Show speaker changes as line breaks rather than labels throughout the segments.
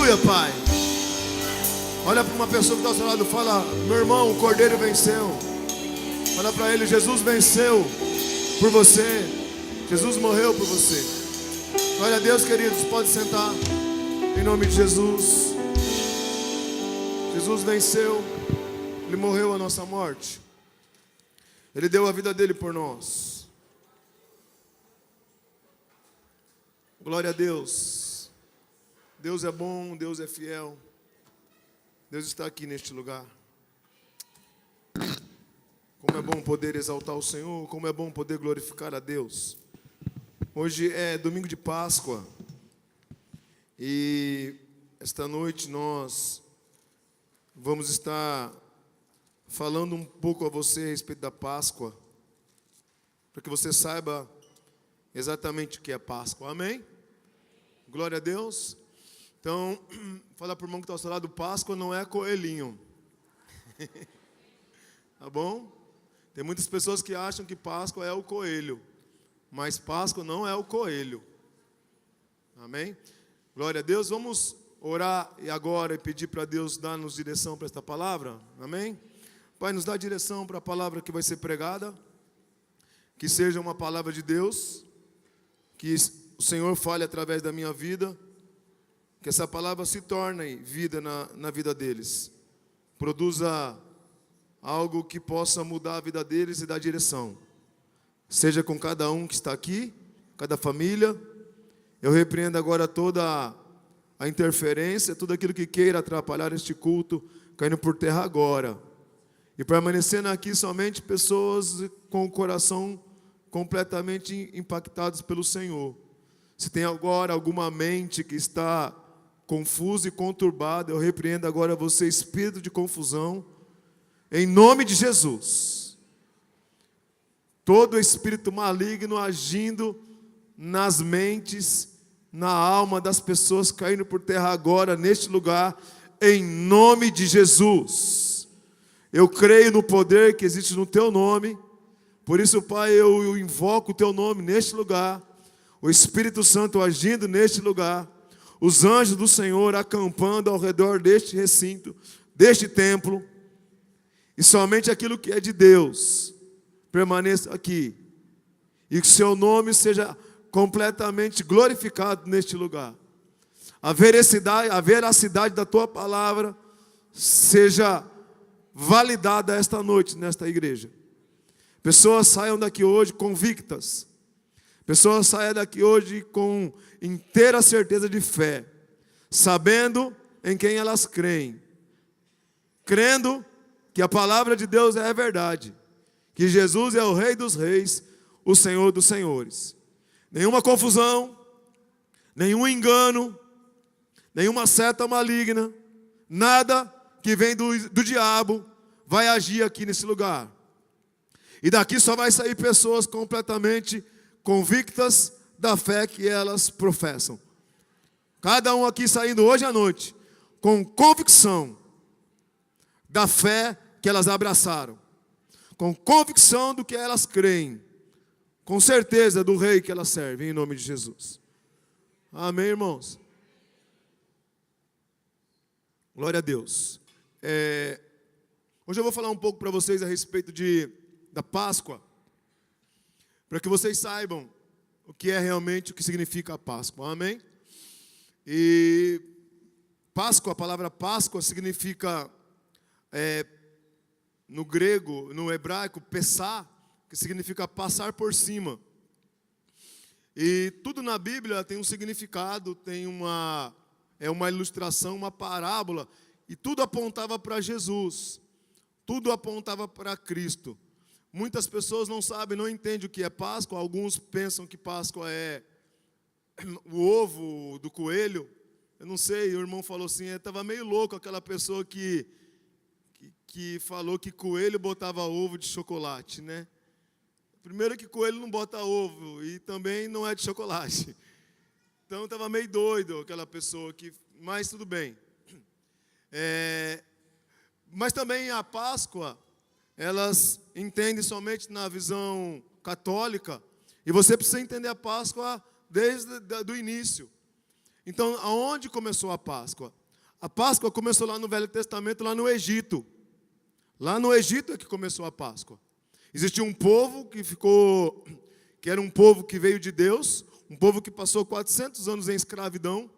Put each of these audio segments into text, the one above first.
Aleluia, Pai. Olha para uma pessoa que está ao seu lado, fala: meu irmão, o Cordeiro venceu. Fala para ele: Jesus venceu por você. Jesus morreu por você. Glória a Deus, queridos, pode sentar. Em nome de Jesus. Jesus venceu. Ele morreu a nossa morte. Ele deu a vida dele por nós. Glória a Deus. Deus é bom, Deus é fiel. Deus está aqui neste lugar. Como é bom poder exaltar o Senhor, como é bom poder glorificar a Deus. Hoje é domingo de Páscoa. E esta noite nós vamos estar falando um pouco a você a respeito da Páscoa, para que você saiba exatamente o que é Páscoa. Amém? Glória a Deus. Então, fala para o irmão que está ao seu lado: Páscoa não é coelhinho. Tá bom? Tem muitas pessoas que acham que Páscoa é o coelho, mas Páscoa não é o coelho. Amém? Glória a Deus. Vamos orar e agora e pedir para Deus dar-nos direção para esta palavra. Amém? Pai, nos dá direção para a palavra que vai ser pregada. Que seja uma palavra de Deus. Que o Senhor fale através da minha vida. Que essa palavra se torne vida na vida deles. Produza algo que possa mudar a vida deles e dar direção. Seja com cada um que está aqui, cada família. Eu repreendo agora toda a interferência, tudo aquilo que queira atrapalhar este culto, caindo por terra agora. E permanecendo aqui somente pessoas com o coração completamente impactados pelo Senhor. Se tem agora alguma mente que está confusa e conturbada, eu repreendo agora você, espírito de confusão, em nome de Jesus. Todo espírito maligno agindo nas mentes, na alma das pessoas, caindo por terra agora, neste lugar, em nome de Jesus. Eu creio no poder que existe no teu nome. Por isso, Pai, eu invoco o teu nome neste lugar. O Espírito Santo agindo neste lugar. Os anjos do Senhor acampando ao redor deste recinto, deste templo. E somente aquilo que é de Deus permaneça aqui. E que o seu nome seja completamente glorificado neste lugar. A veracidade da tua palavra seja validada esta noite nesta igreja. Pessoas saiam daqui hoje convictas. Pessoas saiam daqui hoje com inteira certeza de fé, sabendo em quem elas creem, crendo que a palavra de Deus é a verdade, que Jesus é o Rei dos Reis, o Senhor dos Senhores. Nenhuma confusão, nenhum engano, nenhuma seta maligna, nada que vem do diabo vai agir aqui nesse lugar. E daqui só vai sair pessoas completamente convictas da fé que elas professam. Cada um aqui saindo hoje à noite com convicção da fé que elas abraçaram, com convicção do que elas creem, com certeza do Rei que elas servem, em nome de Jesus. Amém, irmãos? Glória a Deus. Hoje eu vou falar um pouco para vocês a respeito da Páscoa, para que vocês saibam o que é realmente, o que significa a Páscoa. Amém? E Páscoa, a palavra Páscoa significa, no grego, no hebraico, pessá, que significa passar por cima. E tudo na Bíblia tem um significado, tem uma ilustração, uma parábola, e tudo apontava para Jesus, tudo apontava para Cristo. Muitas pessoas não sabem, não entendem o que é Páscoa. Alguns pensam que Páscoa é o ovo do coelho. Eu não sei, o irmão falou assim, estava meio louco aquela pessoa que falou que coelho botava ovo de chocolate, né? Primeiro que coelho não bota ovo e também não é de chocolate. Então estava meio doido aquela pessoa, mas tudo bem. Mas também a Páscoa, elas entendem somente na visão católica. E você precisa entender a Páscoa desde o início. Então, aonde começou a Páscoa? A Páscoa começou lá no Velho Testamento, lá no Egito. Lá no Egito é que começou a Páscoa. Existia um povo que era um povo que veio de Deus, um povo que passou 400 anos em escravidão.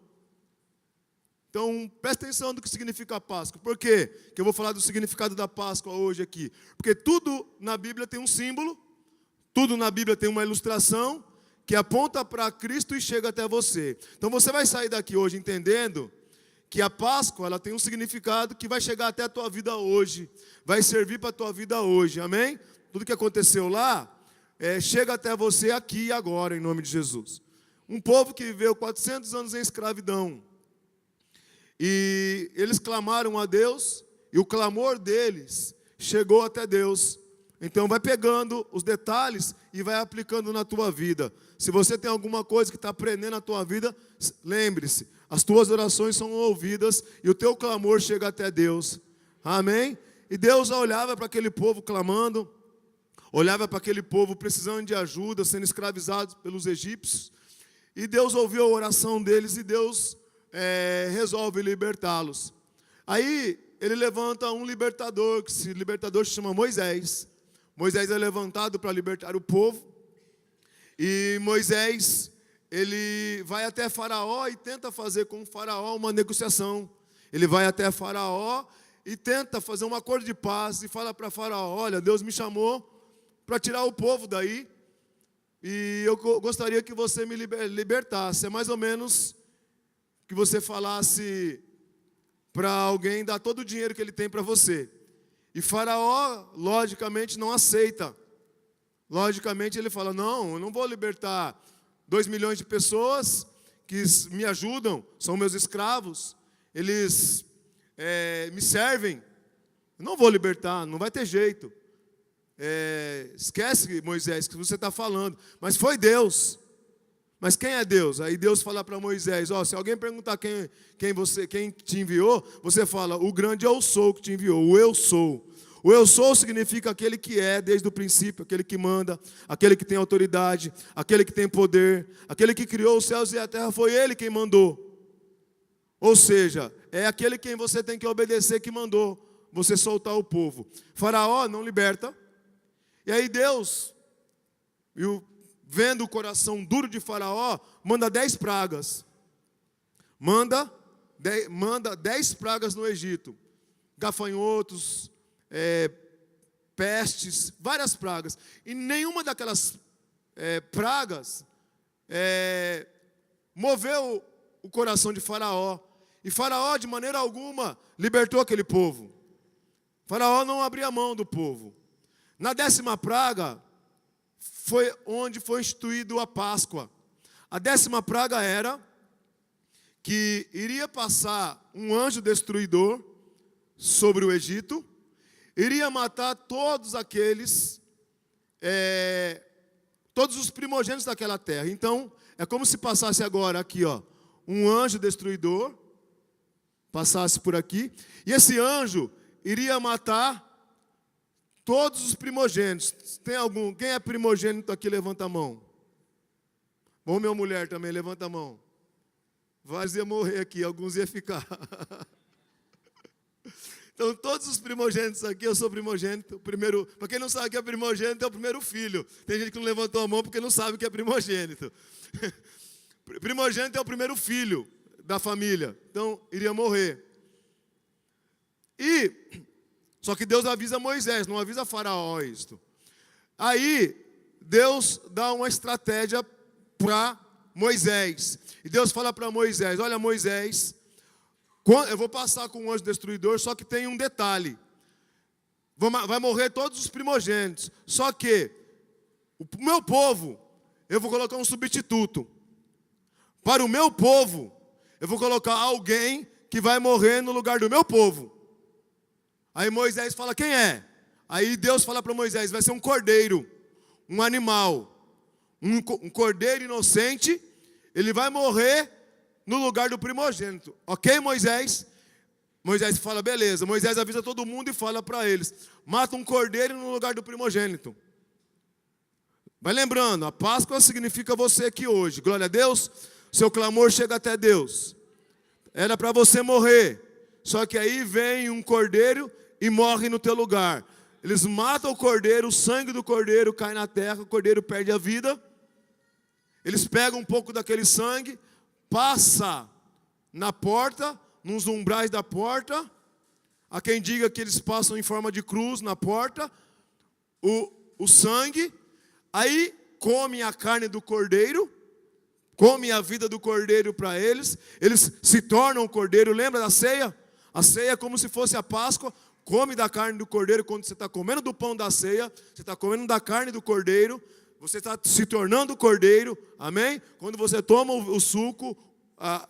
Então, presta atenção do que significa a Páscoa. Por quê que eu vou falar do significado da Páscoa hoje aqui? Porque tudo na Bíblia tem um símbolo, tudo na Bíblia tem uma ilustração que aponta para Cristo e chega até você. Então, você vai sair daqui hoje entendendo que a Páscoa ela tem um significado que vai chegar até a tua vida hoje, vai servir para a tua vida hoje, amém? Tudo que aconteceu lá, chega até você aqui e agora, em nome de Jesus. Um povo que viveu 400 anos em escravidão. E eles clamaram a Deus, e o clamor deles chegou até Deus. Então vai pegando os detalhes e vai aplicando na tua vida. Se você tem alguma coisa que está prendendo a tua vida, lembre-se, as tuas orações são ouvidas e o teu clamor chega até Deus. Amém? E Deus olhava para aquele povo clamando, olhava para aquele povo precisando de ajuda, sendo escravizados pelos egípcios. E Deus ouviu a oração deles e Deus resolve libertá-los. Aí ele levanta um libertador, que esse libertador se chama Moisés. Moisés é levantado para libertar o povo. E Moisés, ele vai até Faraó e tenta fazer com o Faraó uma negociação. Ele vai até Faraó e tenta fazer um acordo de paz e fala para Faraó: olha, Deus me chamou para tirar o povo daí e eu gostaria que você me libertasse. É mais ou menos que você falasse para alguém dar todo o dinheiro que ele tem para você. E Faraó, logicamente, não aceita. Logicamente, ele fala: não, eu não vou libertar 2 milhões de pessoas que me ajudam, são meus escravos, eles me servem. Eu não vou libertar, não vai ter jeito. Esquece, Moisés, que você está falando. Mas foi Deus. Mas quem é Deus? Aí Deus fala para Moisés: se alguém perguntar quem te enviou, você fala: o grande eu sou que te enviou, o eu sou. O eu sou significa aquele que é desde o princípio, aquele que manda, aquele que tem autoridade, aquele que tem poder, aquele que criou os céus e a terra, foi ele quem mandou. Ou seja, é aquele quem você tem que obedecer que mandou você soltar o povo. Faraó não liberta. E aí Deus, vendo o coração duro de Faraó, manda 10 pragas. Manda 10 pragas no Egito. Gafanhotos, pestes, várias pragas. E nenhuma daquelas pragas moveu o coração de Faraó. E Faraó, de maneira alguma, libertou aquele povo. Faraó não abria mão do povo. Na 10ª praga, foi onde foi instituído a Páscoa. A 10ª praga era que iria passar um anjo destruidor sobre o Egito, iria matar todos os primogênitos daquela terra. Então, é como se passasse agora aqui, um anjo destruidor, passasse por aqui, e esse anjo iria matar todos os primogênitos. Quem é primogênito aqui, levanta a mão. Bom, minha mulher também, levanta a mão. Vários iam morrer aqui, alguns iam ficar. Então, todos os primogênitos aqui, eu sou primogênito. Primeiro, para quem não sabe o que é primogênito, é o primeiro filho. Tem gente que não levantou a mão porque não sabe o que é primogênito. Primogênito é o primeiro filho da família. Então, iria morrer. Só que Deus avisa Moisés, não avisa Faraó isto. Aí, Deus dá uma estratégia para Moisés. E Deus fala para Moisés: olha, Moisés, eu vou passar com um anjo destruidor, só que tem um detalhe. Vai morrer todos os primogênitos. Só que o meu povo, eu vou colocar um substituto. Para o meu povo, eu vou colocar alguém que vai morrer no lugar do meu povo. Aí Moisés fala: quem é? Aí Deus fala para Moisés: vai ser um cordeiro, um animal, um cordeiro inocente. Ele vai morrer no lugar do primogênito. Ok, Moisés? Moisés fala: beleza. Moisés avisa todo mundo e fala para eles: mata um cordeiro no lugar do primogênito. Vai lembrando, a Páscoa significa você aqui hoje. Glória a Deus. Seu clamor chega até Deus. Era para você morrer. Só que aí vem um cordeiro e morre no teu lugar. Eles matam o cordeiro, o sangue do cordeiro cai na terra, o cordeiro perde a vida. Eles pegam um pouco daquele sangue, passa na porta, nos umbrais da porta. Há quem diga que eles passam em forma de cruz na porta, o sangue. Aí comem a carne do cordeiro, comem a vida do cordeiro para eles. Eles se tornam cordeiro. Lembra da ceia? A ceia é como se fosse a Páscoa. Come da carne do cordeiro. Quando você está comendo do pão da ceia, você está comendo da carne do cordeiro. Você está se tornando cordeiro. Amém? Quando você toma o suco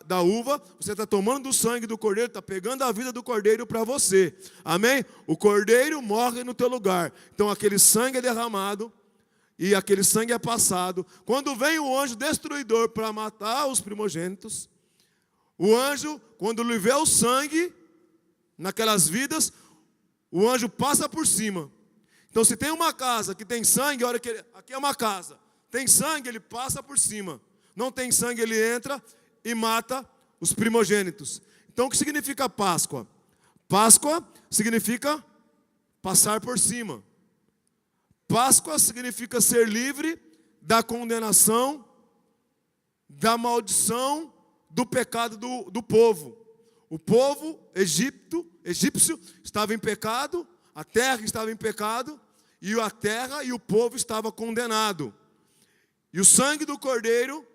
da uva, você está tomando do sangue do cordeiro, está pegando a vida do cordeiro para você. Amém? O cordeiro morre no teu lugar. Então aquele sangue é derramado e aquele sangue é passado. Quando vem o anjo destruidor para matar os primogênitos, o anjo, quando ele vê o sangue naquelas vidas, o anjo passa por cima. Então se tem uma casa que tem sangue, olha que aqui é uma casa, tem sangue, ele passa por cima. Não tem sangue, ele entra e mata os primogênitos. Então o que significa Páscoa? Páscoa significa passar por cima. Páscoa significa ser livre da condenação, da maldição, do pecado do povo. O povo egípcio estava em pecado, a terra estava em pecado, e a terra e o povo estava condenado. E o sangue do cordeiro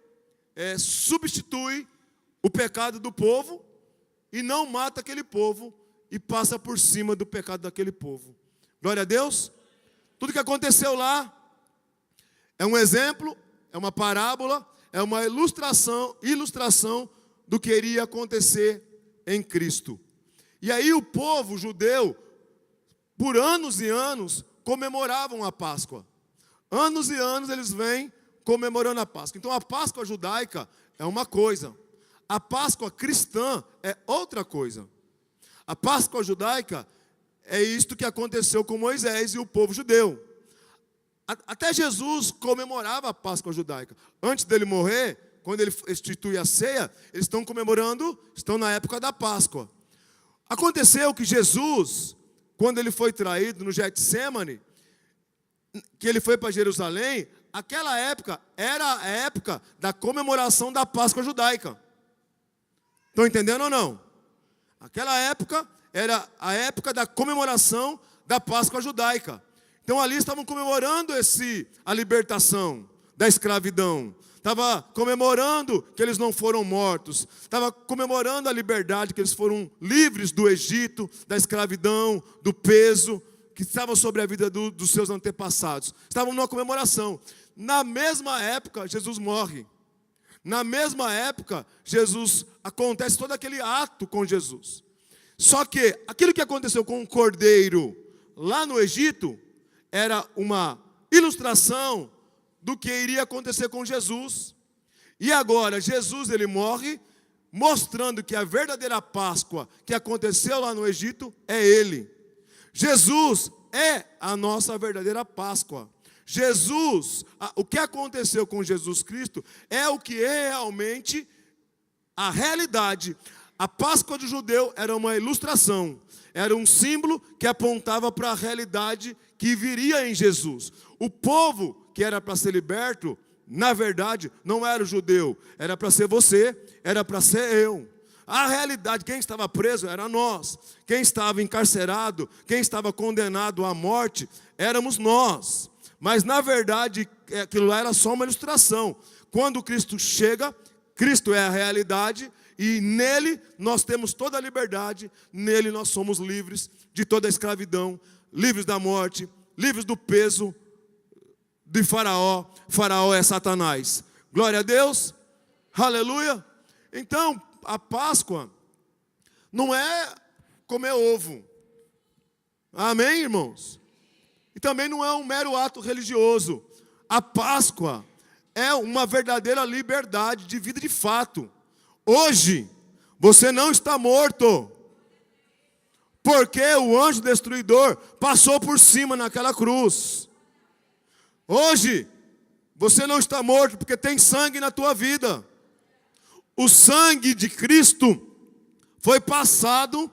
substitui o pecado do povo e não mata aquele povo e passa por cima do pecado daquele povo. Glória a Deus. Tudo que aconteceu lá é um exemplo, é uma parábola, é uma ilustração do que iria acontecer em Cristo. E aí o povo judeu, por anos e anos, comemoravam a Páscoa. Anos e anos eles vêm comemorando a Páscoa. Então a Páscoa judaica é uma coisa, a Páscoa cristã é outra coisa. A Páscoa judaica é isto que aconteceu com Moisés e o povo judeu. Até Jesus comemorava a Páscoa judaica. Antes dele morrer, quando ele institui a ceia, eles estão comemorando, estão na época da Páscoa. Aconteceu que Jesus, quando ele foi traído no Getsêmani, que ele foi para Jerusalém, aquela época era a época da comemoração da Páscoa judaica. Estão entendendo ou não? Aquela época era a época da comemoração da Páscoa judaica. Então ali estavam comemorando a libertação da escravidão. Estava comemorando que eles não foram mortos. Estava comemorando a liberdade, que eles foram livres do Egito, da escravidão, do peso que estava sobre a vida dos seus antepassados. Estavam numa comemoração. Na mesma época, Jesus morre. Na mesma época, acontece todo aquele ato com Jesus. Só que aquilo que aconteceu com o cordeiro lá no Egito era uma ilustração do que iria acontecer com Jesus. E agora Jesus ele morre, mostrando que a verdadeira Páscoa que aconteceu lá no Egito é Ele. Jesus é a nossa verdadeira Páscoa. O que aconteceu com Jesus Cristo é o que é realmente a realidade. A Páscoa do judeu era uma ilustração, era um símbolo que apontava para a realidade que viria em Jesus. O povo que era para ser liberto, na verdade, não era o judeu, era para ser você, era para ser eu. A realidade, quem estava preso era nós. Quem estava encarcerado, quem estava condenado à morte, éramos nós. Mas na verdade, aquilo lá era só uma ilustração. Quando Cristo chega, Cristo é a realidade e nele nós temos toda a liberdade, nele nós somos livres de toda a escravidão, livres da morte, livres do peso de Faraó. Faraó é Satanás. Glória a Deus. Aleluia. Então, a Páscoa não é comer ovo. Amém, irmãos? E também não é um mero ato religioso. A Páscoa é uma verdadeira liberdade de vida de fato. Hoje, você não está morto, porque o anjo destruidor passou por cima naquela cruz. Hoje, você não está morto, porque tem sangue na tua vida. O sangue de Cristo foi passado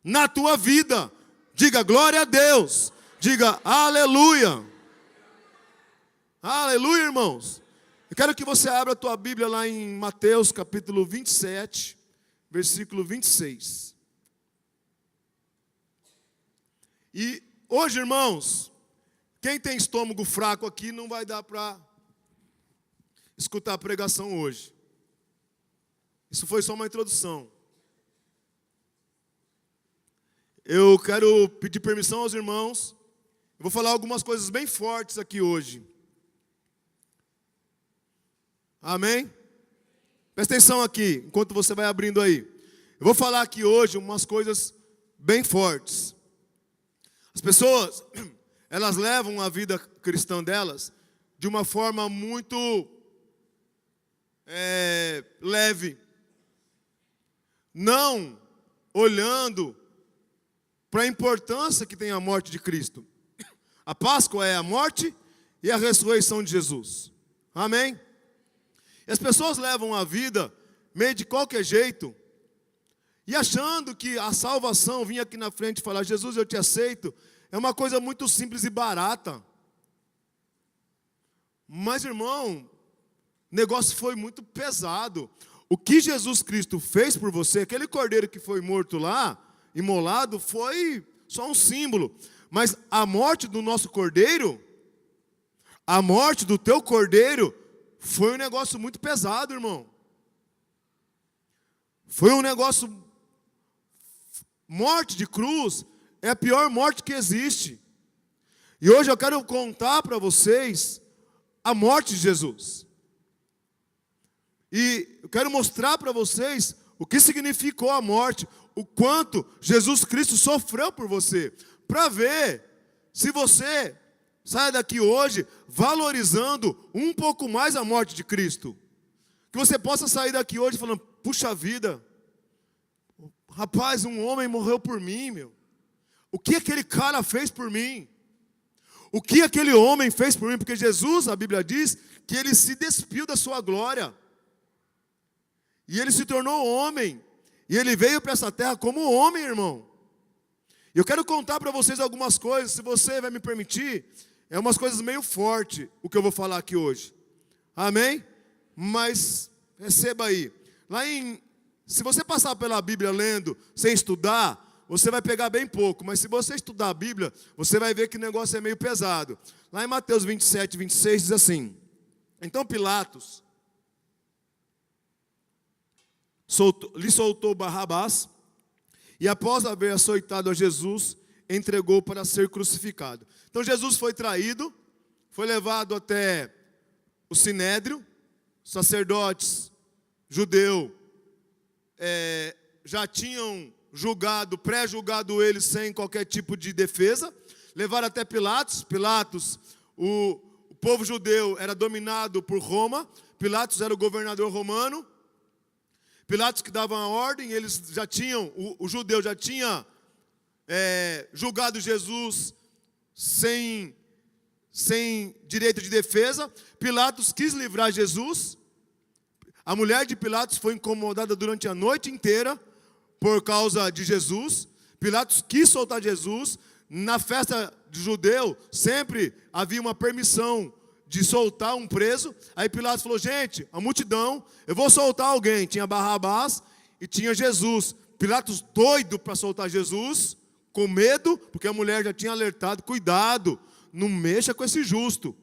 na tua vida. Diga glória a Deus. Diga aleluia. Aleluia, irmãos. Eu quero que você abra a tua Bíblia lá em Mateus capítulo 27, versículo 26. E hoje, irmãos, quem tem estômago fraco aqui não vai dar para escutar a pregação hoje. Isso foi só uma introdução. Eu quero pedir permissão aos irmãos. Eu vou falar algumas coisas bem fortes aqui hoje. Amém? Presta atenção aqui, enquanto você vai abrindo aí. Eu vou falar aqui hoje umas coisas bem fortes. As pessoas, elas levam a vida cristã delas de uma forma muito leve. Não olhando para a importância que tem a morte de Cristo. A Páscoa é a morte e a ressurreição de Jesus. Amém? E as pessoas levam a vida meio de qualquer jeito e achando que a salvação, vir aqui na frente e falar, Jesus, eu te aceito, é uma coisa muito simples e barata. Mas, irmão, o negócio foi muito pesado. O que Jesus Cristo fez por você, aquele cordeiro que foi morto lá, imolado, foi só um símbolo. Mas a morte do nosso cordeiro, a morte do teu cordeiro, foi um negócio muito pesado, irmão. Foi um negócio... Morte de cruz é a pior morte que existe. E hoje eu quero contar para vocês a morte de Jesus. E eu quero mostrar para vocês o que significou a morte, o quanto Jesus Cristo sofreu por você, para ver se você sai daqui hoje valorizando um pouco mais a morte de Cristo. Que você possa sair daqui hoje falando, puxa vida, rapaz, um homem morreu por mim, meu. O que aquele cara fez por mim? O que aquele homem fez por mim? Porque Jesus, a Bíblia diz, que ele se despiu da sua glória. E ele se tornou homem. E ele veio para essa terra como homem, irmão. E eu quero contar para vocês algumas coisas, se você vai me permitir, é umas coisas meio fortes o que eu vou falar aqui hoje. Amém? Mas receba aí. Se você passar pela Bíblia lendo, sem estudar, você vai pegar bem pouco. Mas se você estudar a Bíblia, você vai ver que o negócio é meio pesado. Lá em Mateus 27, 26 diz assim: então Pilatos lhe soltou Barrabás, e após haver açoitado a Jesus, entregou para ser crucificado. Então Jesus foi traído, foi levado até o Sinédrio, sacerdotes judeus já tinham pré-julgado ele sem qualquer tipo de defesa, levaram até Pilatos. O povo judeu era dominado por Roma, Pilatos era o governador romano, Pilatos que dava a ordem, eles já tinham, o judeu já tinha julgado Jesus sem direito de defesa. Pilatos quis livrar Jesus. A mulher de Pilatos foi incomodada durante a noite inteira por causa de Jesus. Pilatos quis soltar Jesus. Na festa de judeu, sempre havia uma permissão de soltar um preso. Aí Pilatos falou, gente, a multidão, eu vou soltar alguém. Tinha Barrabás e tinha Jesus. Pilatos doido para soltar Jesus, com medo, porque a mulher já tinha alertado, cuidado, não mexa com esse justo.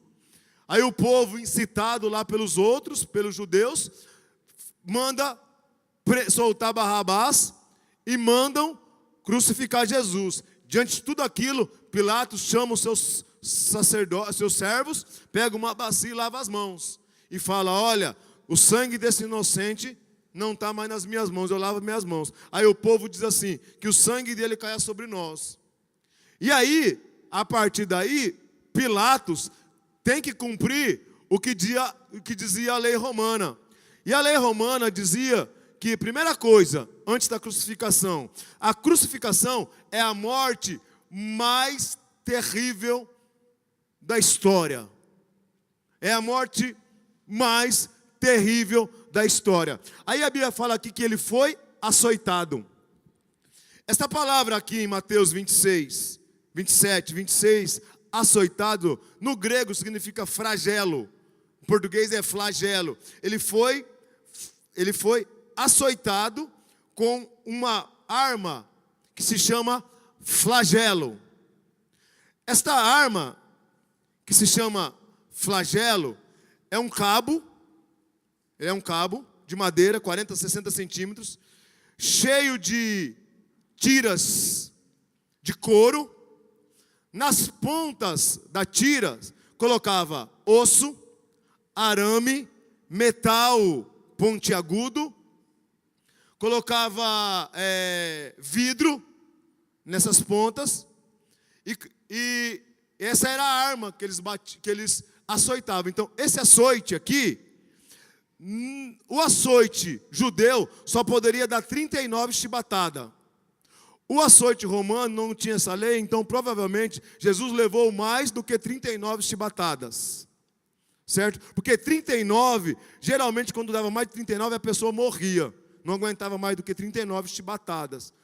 Aí o povo, incitado lá pelos outros, pelos judeus, manda soltar Barrabás e mandam crucificar Jesus. Diante de tudo aquilo, Pilatos chama os seus sacerdotes, seus servos, pega uma bacia e lava as mãos. E fala, olha, o sangue desse inocente não está mais nas minhas mãos, eu lavo minhas mãos. Aí o povo diz assim, que o sangue dele caia sobre nós. E aí, a partir daí, Pilatos tem que cumprir o que dizia a lei romana. E a lei romana dizia que, primeira coisa, antes da crucificação, a crucificação é a morte mais terrível da história. É a morte mais terrível da história. Aí a Bíblia fala aqui que ele foi açoitado. Esta palavra aqui em Mateus 26, 27, 26, açoitado, no grego significa flagelo. Em português é flagelo. Ele foi açoitado com uma arma que se chama flagelo. Esta arma, que se chama flagelo, é um cabo de madeira, 40, 60 centímetros, cheio de tiras de couro. Nas pontas da tira, colocava osso, arame, metal pontiagudo, colocava vidro nessas pontas, e essa era a arma que eles açoitavam. Então, esse açoite aqui, o açoite judeu só poderia dar 39 chibatadas. O açoite romano não tinha essa lei, então provavelmente Jesus levou mais do que 39 chibatadas. Certo? Porque 39, geralmente quando dava mais de 39 a pessoa morria. Não aguentava mais do que 39 chibatadas.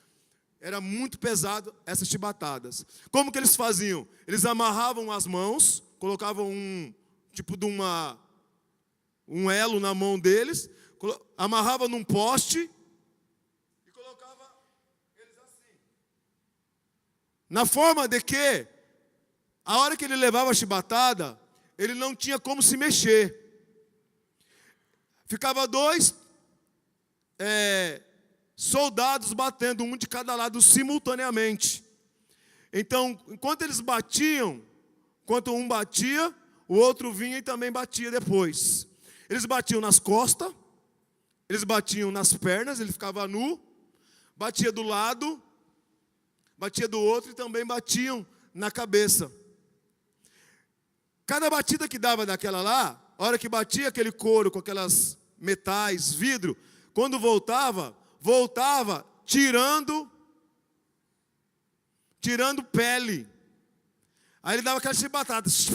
Era muito pesado essas chibatadas. Como que eles faziam? Eles amarravam as mãos, colocavam um elo na mão deles, amarrava num poste e colocava eles assim. Na forma de que, a hora que ele levava a chibatada, ele não tinha como se mexer. Ficava dois soldados batendo, um de cada lado simultaneamente. Então, enquanto eles batiam, enquanto um batia, o outro vinha e também batia depois. Eles batiam nas costas, eles batiam nas pernas, ele ficava nu, batia do lado, batia do outro e também batiam na cabeça. Cada batida que dava daquela lá, a hora que batia aquele couro com aquelas metais, vidro, quando voltava tirando pele. Aí ele dava aquelas chibatadas.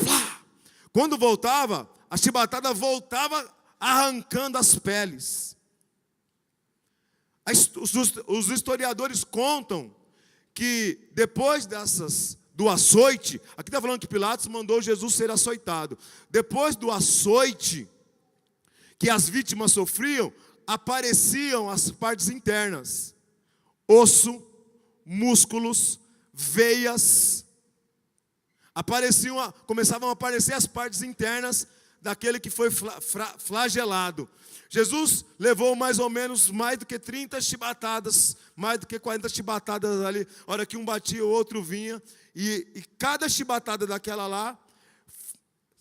Quando voltava, a chibatada voltava arrancando as peles. Os historiadores contam que depois do açoite, aqui está falando que Pilatos mandou Jesus ser açoitado. Depois do açoite que as vítimas sofriam, apareciam as partes internas: osso, músculos, veias. Começavam a aparecer as partes internas daquele que foi flagelado. Jesus levou mais ou menos mais do que 30 chibatadas, mais do que 40 chibatadas ali. A hora que um batia, o outro vinha. E cada chibatada daquela lá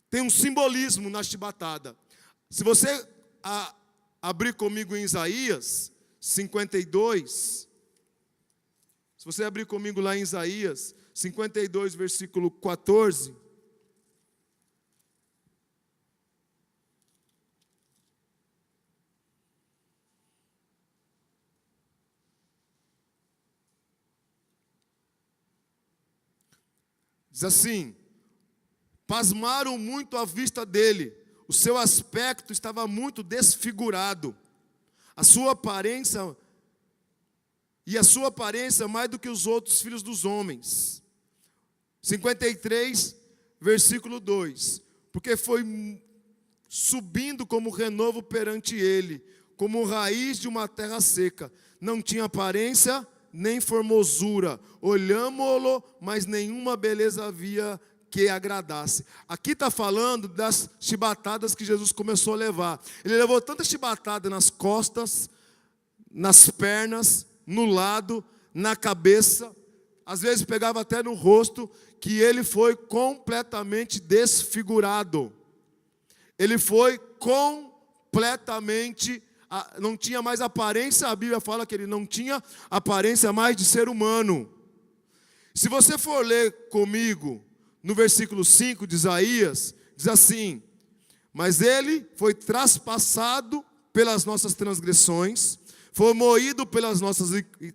tem um simbolismo na chibatada. Se você abrir comigo em Isaías 52, se você abrir comigo lá em Isaías 52, versículo 14. Diz assim: pasmaram muito à vista dele, o seu aspecto estava muito desfigurado, a sua aparência mais do que os outros filhos dos homens. 53, versículo 2: porque foi subindo como renovo perante ele, como raiz de uma terra seca, não tinha aparência nem formosura, olhámo-lo, mas nenhuma beleza havia que agradasse. Aqui está falando das chibatadas que Jesus começou a levar. Ele levou tanta chibatada nas costas, nas pernas, no lado, na cabeça, às vezes pegava até no rosto, que ele foi completamente desfigurado. Ele foi completamente, não tinha mais aparência. A Bíblia fala que ele não tinha aparência mais de ser humano. Se você for ler comigo no versículo 5 de Isaías, diz assim: mas ele foi traspassado pelas nossas transgressões, foi moído pelas nossas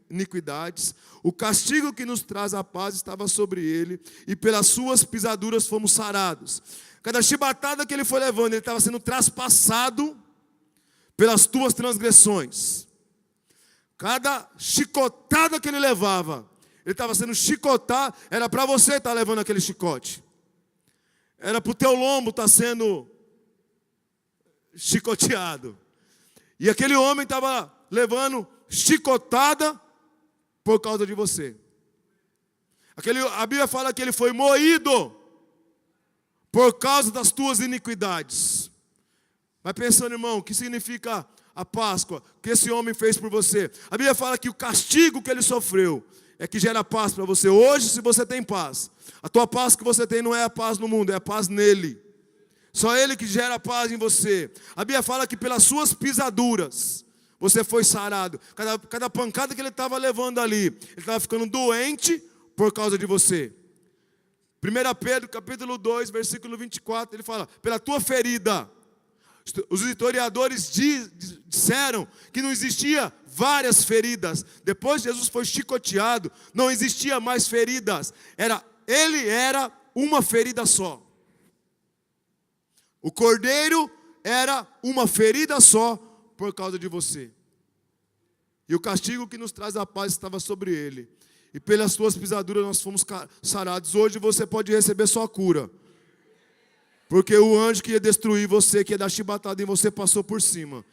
iniquidades, o castigo que nos traz a paz estava sobre ele, e pelas suas pisaduras fomos sarados. Cada chibatada que ele foi levando, ele estava sendo traspassado pelas tuas transgressões. Cada chicotada que ele levava, ele estava sendo chicotado, era para você estar levando aquele chicote. Era para o teu lombo estar sendo chicoteado. E aquele homem estava levando chicotada por causa de você. A Bíblia fala que ele foi moído por causa das tuas iniquidades. Vai pensando, irmão, o que significa a Páscoa? O que esse homem fez por você? A Bíblia fala que o castigo que ele sofreu é que gera paz para você. Hoje, se você tem paz, a tua paz que você tem não é a paz no mundo, é a paz nele. Só ele que gera paz em você. A Bíblia fala que pelas suas pisaduras você foi sarado. Cada pancada que ele estava levando ali, ele estava ficando doente por causa de você. 1 Pedro capítulo 2, versículo 24, ele fala: pela tua ferida. Os historiadores disseram que não existia várias feridas. Depois que Jesus foi chicoteado, não existia mais feridas. Ele era uma ferida só. O cordeiro era uma ferida só por causa de você. E o castigo que nos traz a paz estava sobre ele. E pelas tuas pisaduras nós fomos sarados. Hoje você pode receber sua cura. Porque o anjo que ia destruir você, que ia dar chibatada em você, passou por cima.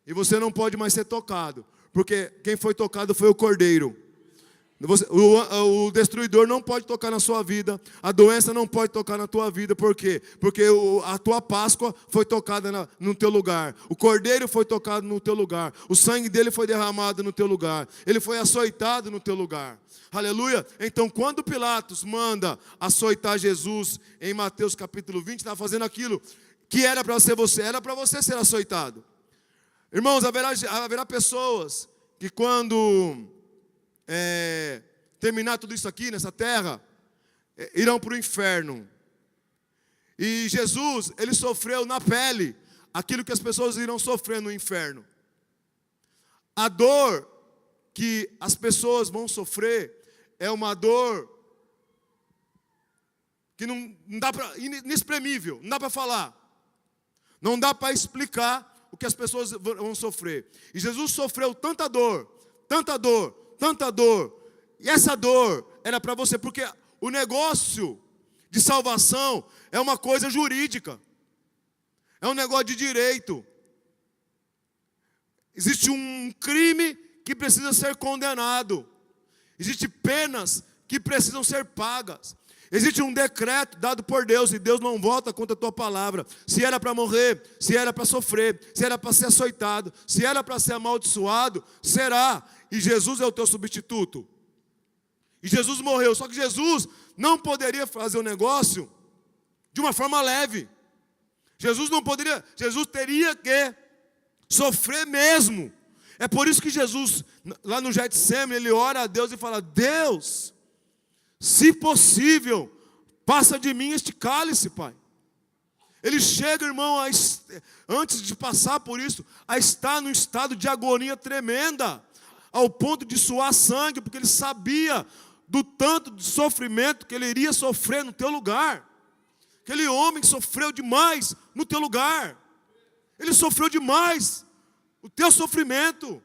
E você não pode mais ser tocado. Porque quem foi tocado foi o cordeiro. O destruidor não pode tocar na sua vida. A doença não pode tocar na tua vida. Por quê? Porque a tua Páscoa foi tocada no teu lugar. O cordeiro foi tocado no teu lugar. O sangue dele foi derramado no teu lugar. Ele foi açoitado no teu lugar. Aleluia. Então quando Pilatos manda açoitar Jesus em Mateus capítulo 20, está fazendo aquilo que era para ser você. Era para você ser açoitado. Irmãos, haverá pessoas que quando terminar tudo isso aqui nessa terra, irão para o inferno. E Jesus, ele sofreu na pele aquilo que as pessoas irão sofrer no inferno. A dor que as pessoas vão sofrer é uma dor que não dá para, inexprimível, não dá para falar. Não dá para explicar o que as pessoas vão sofrer. E Jesus sofreu tanta dor, tanta dor, tanta dor. E essa dor era para você, porque o negócio de salvação é uma coisa jurídica. É um negócio de direito. Existe um crime que precisa ser condenado. Existem penas que precisam ser pagas. Existe um decreto dado por Deus, e Deus não volta contra a tua palavra. Se era para morrer, se era para sofrer, se era para ser açoitado, se era para ser amaldiçoado, será. E Jesus é o teu substituto. E Jesus morreu, só que Jesus não poderia fazer o negócio de uma forma leve. Jesus teria que sofrer mesmo. É por isso que Jesus, lá no Getsemane, ele ora a Deus e fala: Deus, se possível, passa de mim este cálice, Pai. Ele chega, irmão, antes de passar por isso, a estar num estado de agonia tremenda, ao ponto de suar sangue, porque ele sabia do tanto de sofrimento que ele iria sofrer no teu lugar. Aquele homem sofreu demais no teu lugar. Ele sofreu demais o teu sofrimento.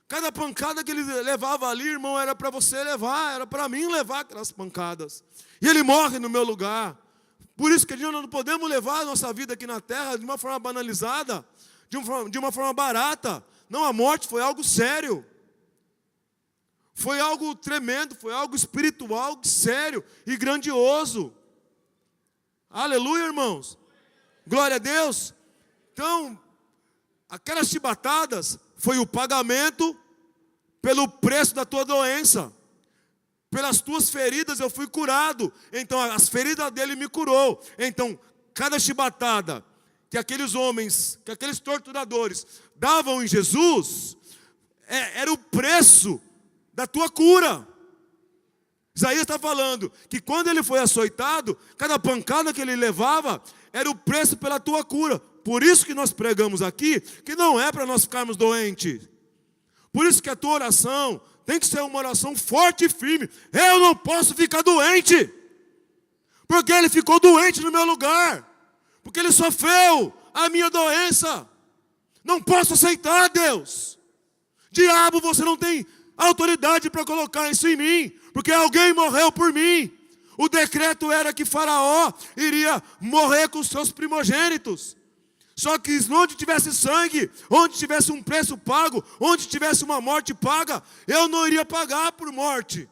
Cada pancada que ele levava ali, irmão, era para você levar, era para mim levar aquelas pancadas. E ele morre no meu lugar. Por isso que nós não podemos levar a nossa vida aqui na terra de uma forma banalizada, de uma forma barata. Não, a morte foi algo sério. Foi algo tremendo, foi algo espiritual, sério e grandioso. Aleluia, irmãos. Glória a Deus. Então, aquelas chibatadas foi o pagamento pelo preço da tua doença. Pelas tuas feridas eu fui curado. Então, as feridas dele me curou. Então, cada chibatada que aqueles homens, que aqueles torturadores davam em Jesus, era o preço da tua cura. Isaías está falando que quando ele foi açoitado, cada pancada que ele levava era o preço pela tua cura. Por isso que nós pregamos aqui, que não é para nós ficarmos doentes. Por isso que a tua oração tem que ser uma oração forte e firme. Eu não posso ficar doente, porque ele ficou doente no meu lugar, porque ele sofreu a minha doença. Não posso aceitar, Deus. Diabo, você não tem autoridade para colocar isso em mim, porque alguém morreu por mim. O decreto era que Faraó iria morrer com os seus primogênitos. Só que onde tivesse sangue, onde tivesse um preço pago, onde tivesse uma morte paga, eu não iria pagar por morte.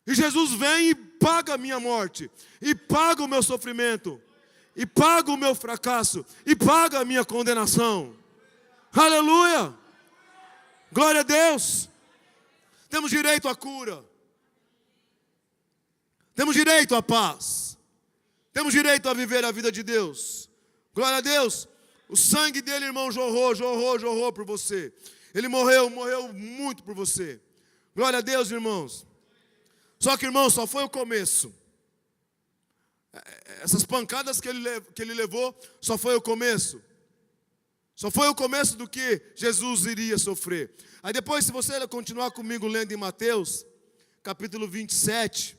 E Jesus vem e paga a minha morte, e paga o meu sofrimento, e paga o meu fracasso, e paga a minha condenação. Aleluia! Glória a Deus! Temos direito à cura. Temos direito à paz. Temos direito a viver a vida de Deus. Glória a Deus. O sangue dele, irmão, jorrou por você. Ele morreu muito por você. Glória a Deus, irmãos. Só que, irmão, só foi o começo. Essas pancadas que ele levou, só foi o começo. Só foi o começo do que Jesus iria sofrer. Aí depois, se você continuar comigo lendo em Mateus, capítulo 27,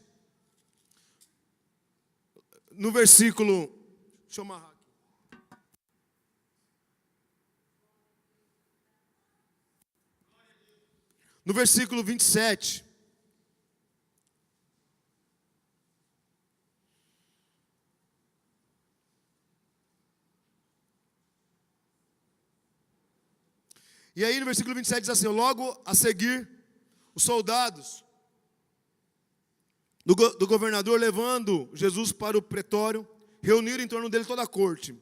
no versículo, deixa eu amarrar aqui. No versículo 27. E aí no versículo 27 diz assim: logo a seguir, os soldados do governador, levando Jesus para o pretório, reuniram em torno dele toda a corte,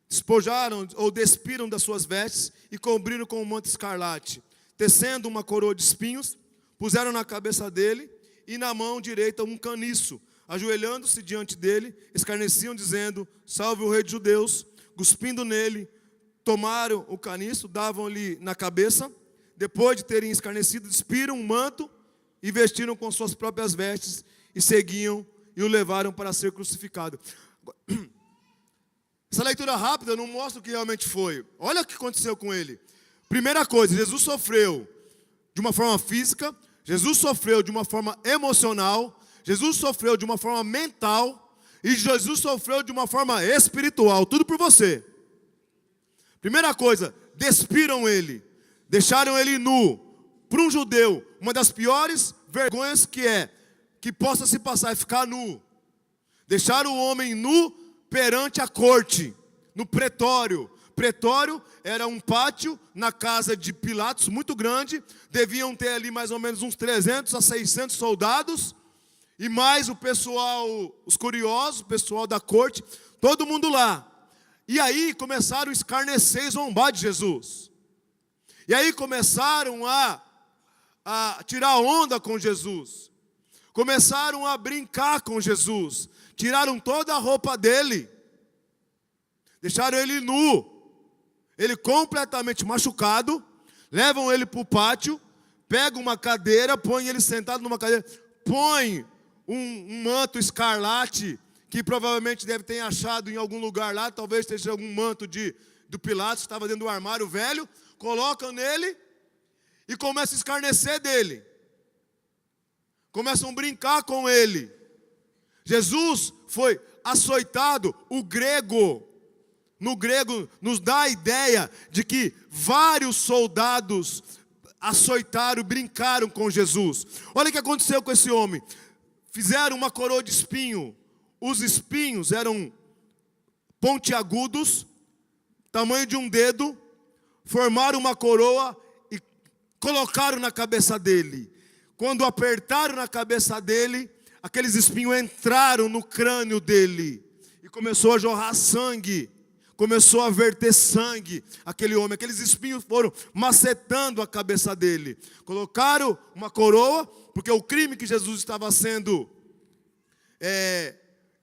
despojaram ou despiram das suas vestes e cobriram com um manto escarlate, tecendo uma coroa de espinhos, puseram na cabeça dele e na mão direita um caniço, ajoelhando-se diante dele, escarneciam dizendo: salve o rei dos judeus. Cuspindo nele, tomaram o caniço, davam-lhe na cabeça. Depois de terem escarnecido, despiram um manto e vestiram com suas próprias vestes e seguiam e o levaram para ser crucificado. Essa leitura rápida não mostra o que realmente foi. Olha o que aconteceu com ele. Primeira coisa, Jesus sofreu de uma forma física, Jesus sofreu de uma forma emocional, Jesus sofreu de uma forma mental e Jesus sofreu de uma forma espiritual. Tudo por você. Primeira coisa, despiram ele, deixaram ele nu. Para um judeu, uma das piores vergonhas que possa se passar é ficar nu. Deixaram o homem nu perante a corte, no pretório. Pretório era um pátio na casa de Pilatos, muito grande. Deviam ter ali mais ou menos uns 300 a 600 soldados. E mais o pessoal, os curiosos, o pessoal da corte, todo mundo lá. E aí começaram a escarnecer e zombar de Jesus. E aí começaram a tirar onda com Jesus. Começaram a brincar com Jesus. Tiraram toda a roupa dele. Deixaram ele nu. Ele completamente machucado. Levam ele para o pátio. Pegam uma cadeira, põem ele sentado numa cadeira. Põe um manto escarlate, que provavelmente deve ter achado em algum lugar lá. Talvez seja algum manto do Pilatos, que estava dentro do armário velho. Colocam nele e começam a escarnecer dele. Começam a brincar com ele. Jesus foi açoitado. No grego nos dá a ideia de que vários soldados açoitaram, brincaram com Jesus. Olha o que aconteceu com esse homem. Fizeram uma coroa de espinho. Os espinhos eram pontiagudos, tamanho de um dedo. Formaram uma coroa e colocaram na cabeça dele. Quando apertaram na cabeça dele, aqueles espinhos entraram no crânio dele. E começou a jorrar sangue. Começou a verter sangue aquele homem. Aqueles espinhos foram macetando a cabeça dele. Colocaram uma coroa, porque o crime que Jesus estava sendo...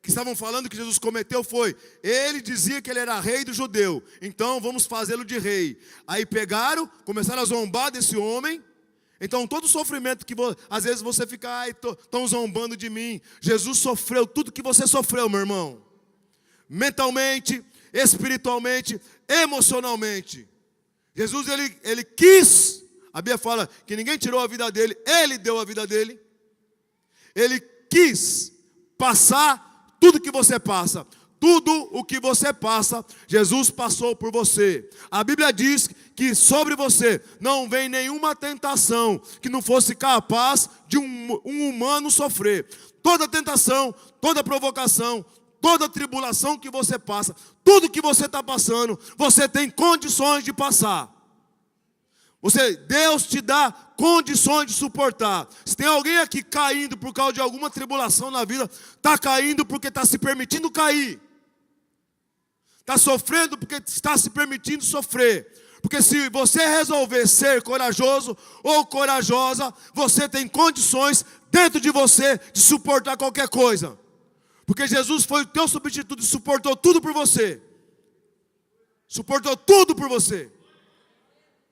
que estavam falando que Jesus cometeu foi, ele dizia que ele era rei do judeu, então vamos fazê-lo de rei. Aí pegaram, começaram a zombar desse homem. Então todo o sofrimento que às vezes você fica, estão zombando de mim. Jesus sofreu tudo que você sofreu, meu irmão. Mentalmente, espiritualmente, emocionalmente. Jesus, ele quis, a Bíblia fala que ninguém tirou a vida dele, ele deu a vida dele. Ele quis passar tudo que você passa, Tudo o que você passa, Jesus passou por você. A Bíblia diz que sobre você não vem nenhuma tentação que não fosse capaz de um humano sofrer. Toda tentação, toda provocação, toda tribulação que você passa, tudo que você está passando, você tem condições de passar. Deus te dá condições de suportar. Se tem alguém aqui caindo por causa de alguma tribulação na vida, está caindo porque está se permitindo cair. Está sofrendo porque está se permitindo sofrer. Porque se você resolver ser corajoso ou corajosa, você tem condições dentro de você de suportar qualquer coisa. Porque Jesus foi o teu substituto e suportou tudo por você. Suportou tudo por você.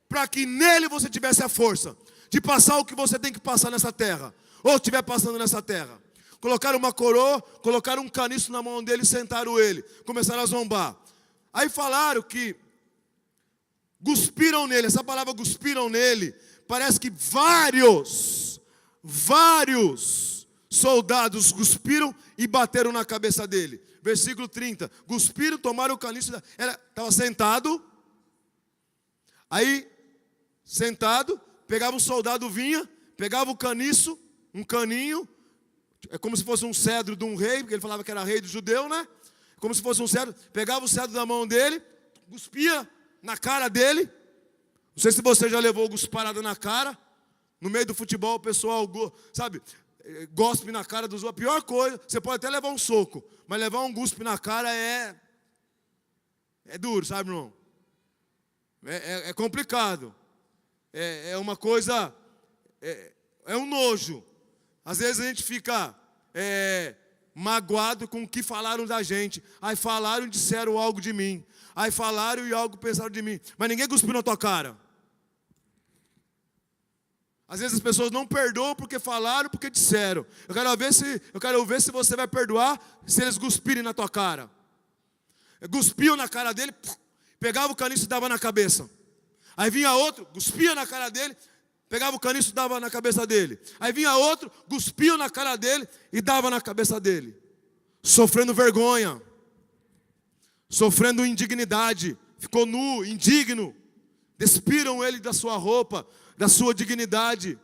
Para que nele você tivesse a força de passar o que você tem que passar nessa terra. Ou estiver passando nessa terra. Colocaram uma coroa, colocaram um caniço na mão dele e sentaram ele. Começaram a zombar. Aí falaram que cuspiram nele. Essa palavra cuspiram nele. Parece que vários soldados cuspiram e bateram na cabeça dele. Versículo 30. Cuspiram, tomaram o caniço. Estava sentado. Aí, sentado, pegava um soldado, vinha, pegava o caniço, um caninho. É como se fosse um cedro de um rei, porque ele falava que era rei do judeu, né? Como se fosse um cedro. Pegava o cedro da mão dele, cuspia na cara dele. Não sei se você já levou cusparada na cara. No meio do futebol, o pessoal, sabe, gospe na cara dos outros. A pior coisa, você pode até levar um soco, mas levar um guspe na cara é duro, sabe, irmão? É complicado. É uma coisa, é um nojo. Às vezes a gente fica magoado com o que falaram da gente. Aí falaram e disseram algo de mim. Aí falaram e algo pensaram de mim. Mas ninguém cuspiu na tua cara. Às vezes as pessoas não perdoam porque falaram, porque disseram. Eu quero ver se você vai perdoar se eles cuspirem na tua cara. Cuspiam na cara dele, pegava o caniço e dava na cabeça. Aí vinha outro, cuspia na cara dele, pegava o caniço e dava na cabeça dele. Aí vinha outro, cuspia na cara dele e dava na cabeça dele. Sofrendo vergonha, sofrendo indignidade, ficou nu, indigno. Despiram ele da sua roupa, da sua dignidade.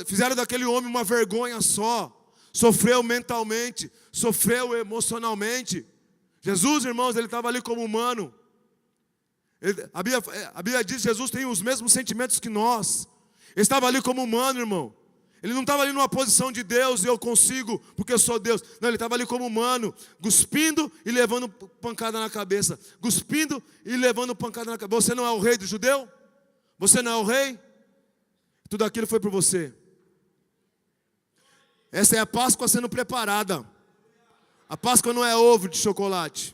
Fizeram daquele homem uma vergonha só. Sofreu mentalmente, sofreu emocionalmente. Jesus, irmãos, ele estava ali como humano. A Bíblia diz que Jesus tem os mesmos sentimentos que nós. Ele estava ali como humano, irmão. Ele não estava ali numa posição de Deus e eu consigo porque eu sou Deus. Não, ele estava ali como humano, cuspindo e levando pancada na cabeça. Cuspindo e levando pancada na cabeça. Você não é o rei do judeu? Você não é o rei? Tudo aquilo foi por você. Essa é a Páscoa sendo preparada. A Páscoa não é ovo de chocolate.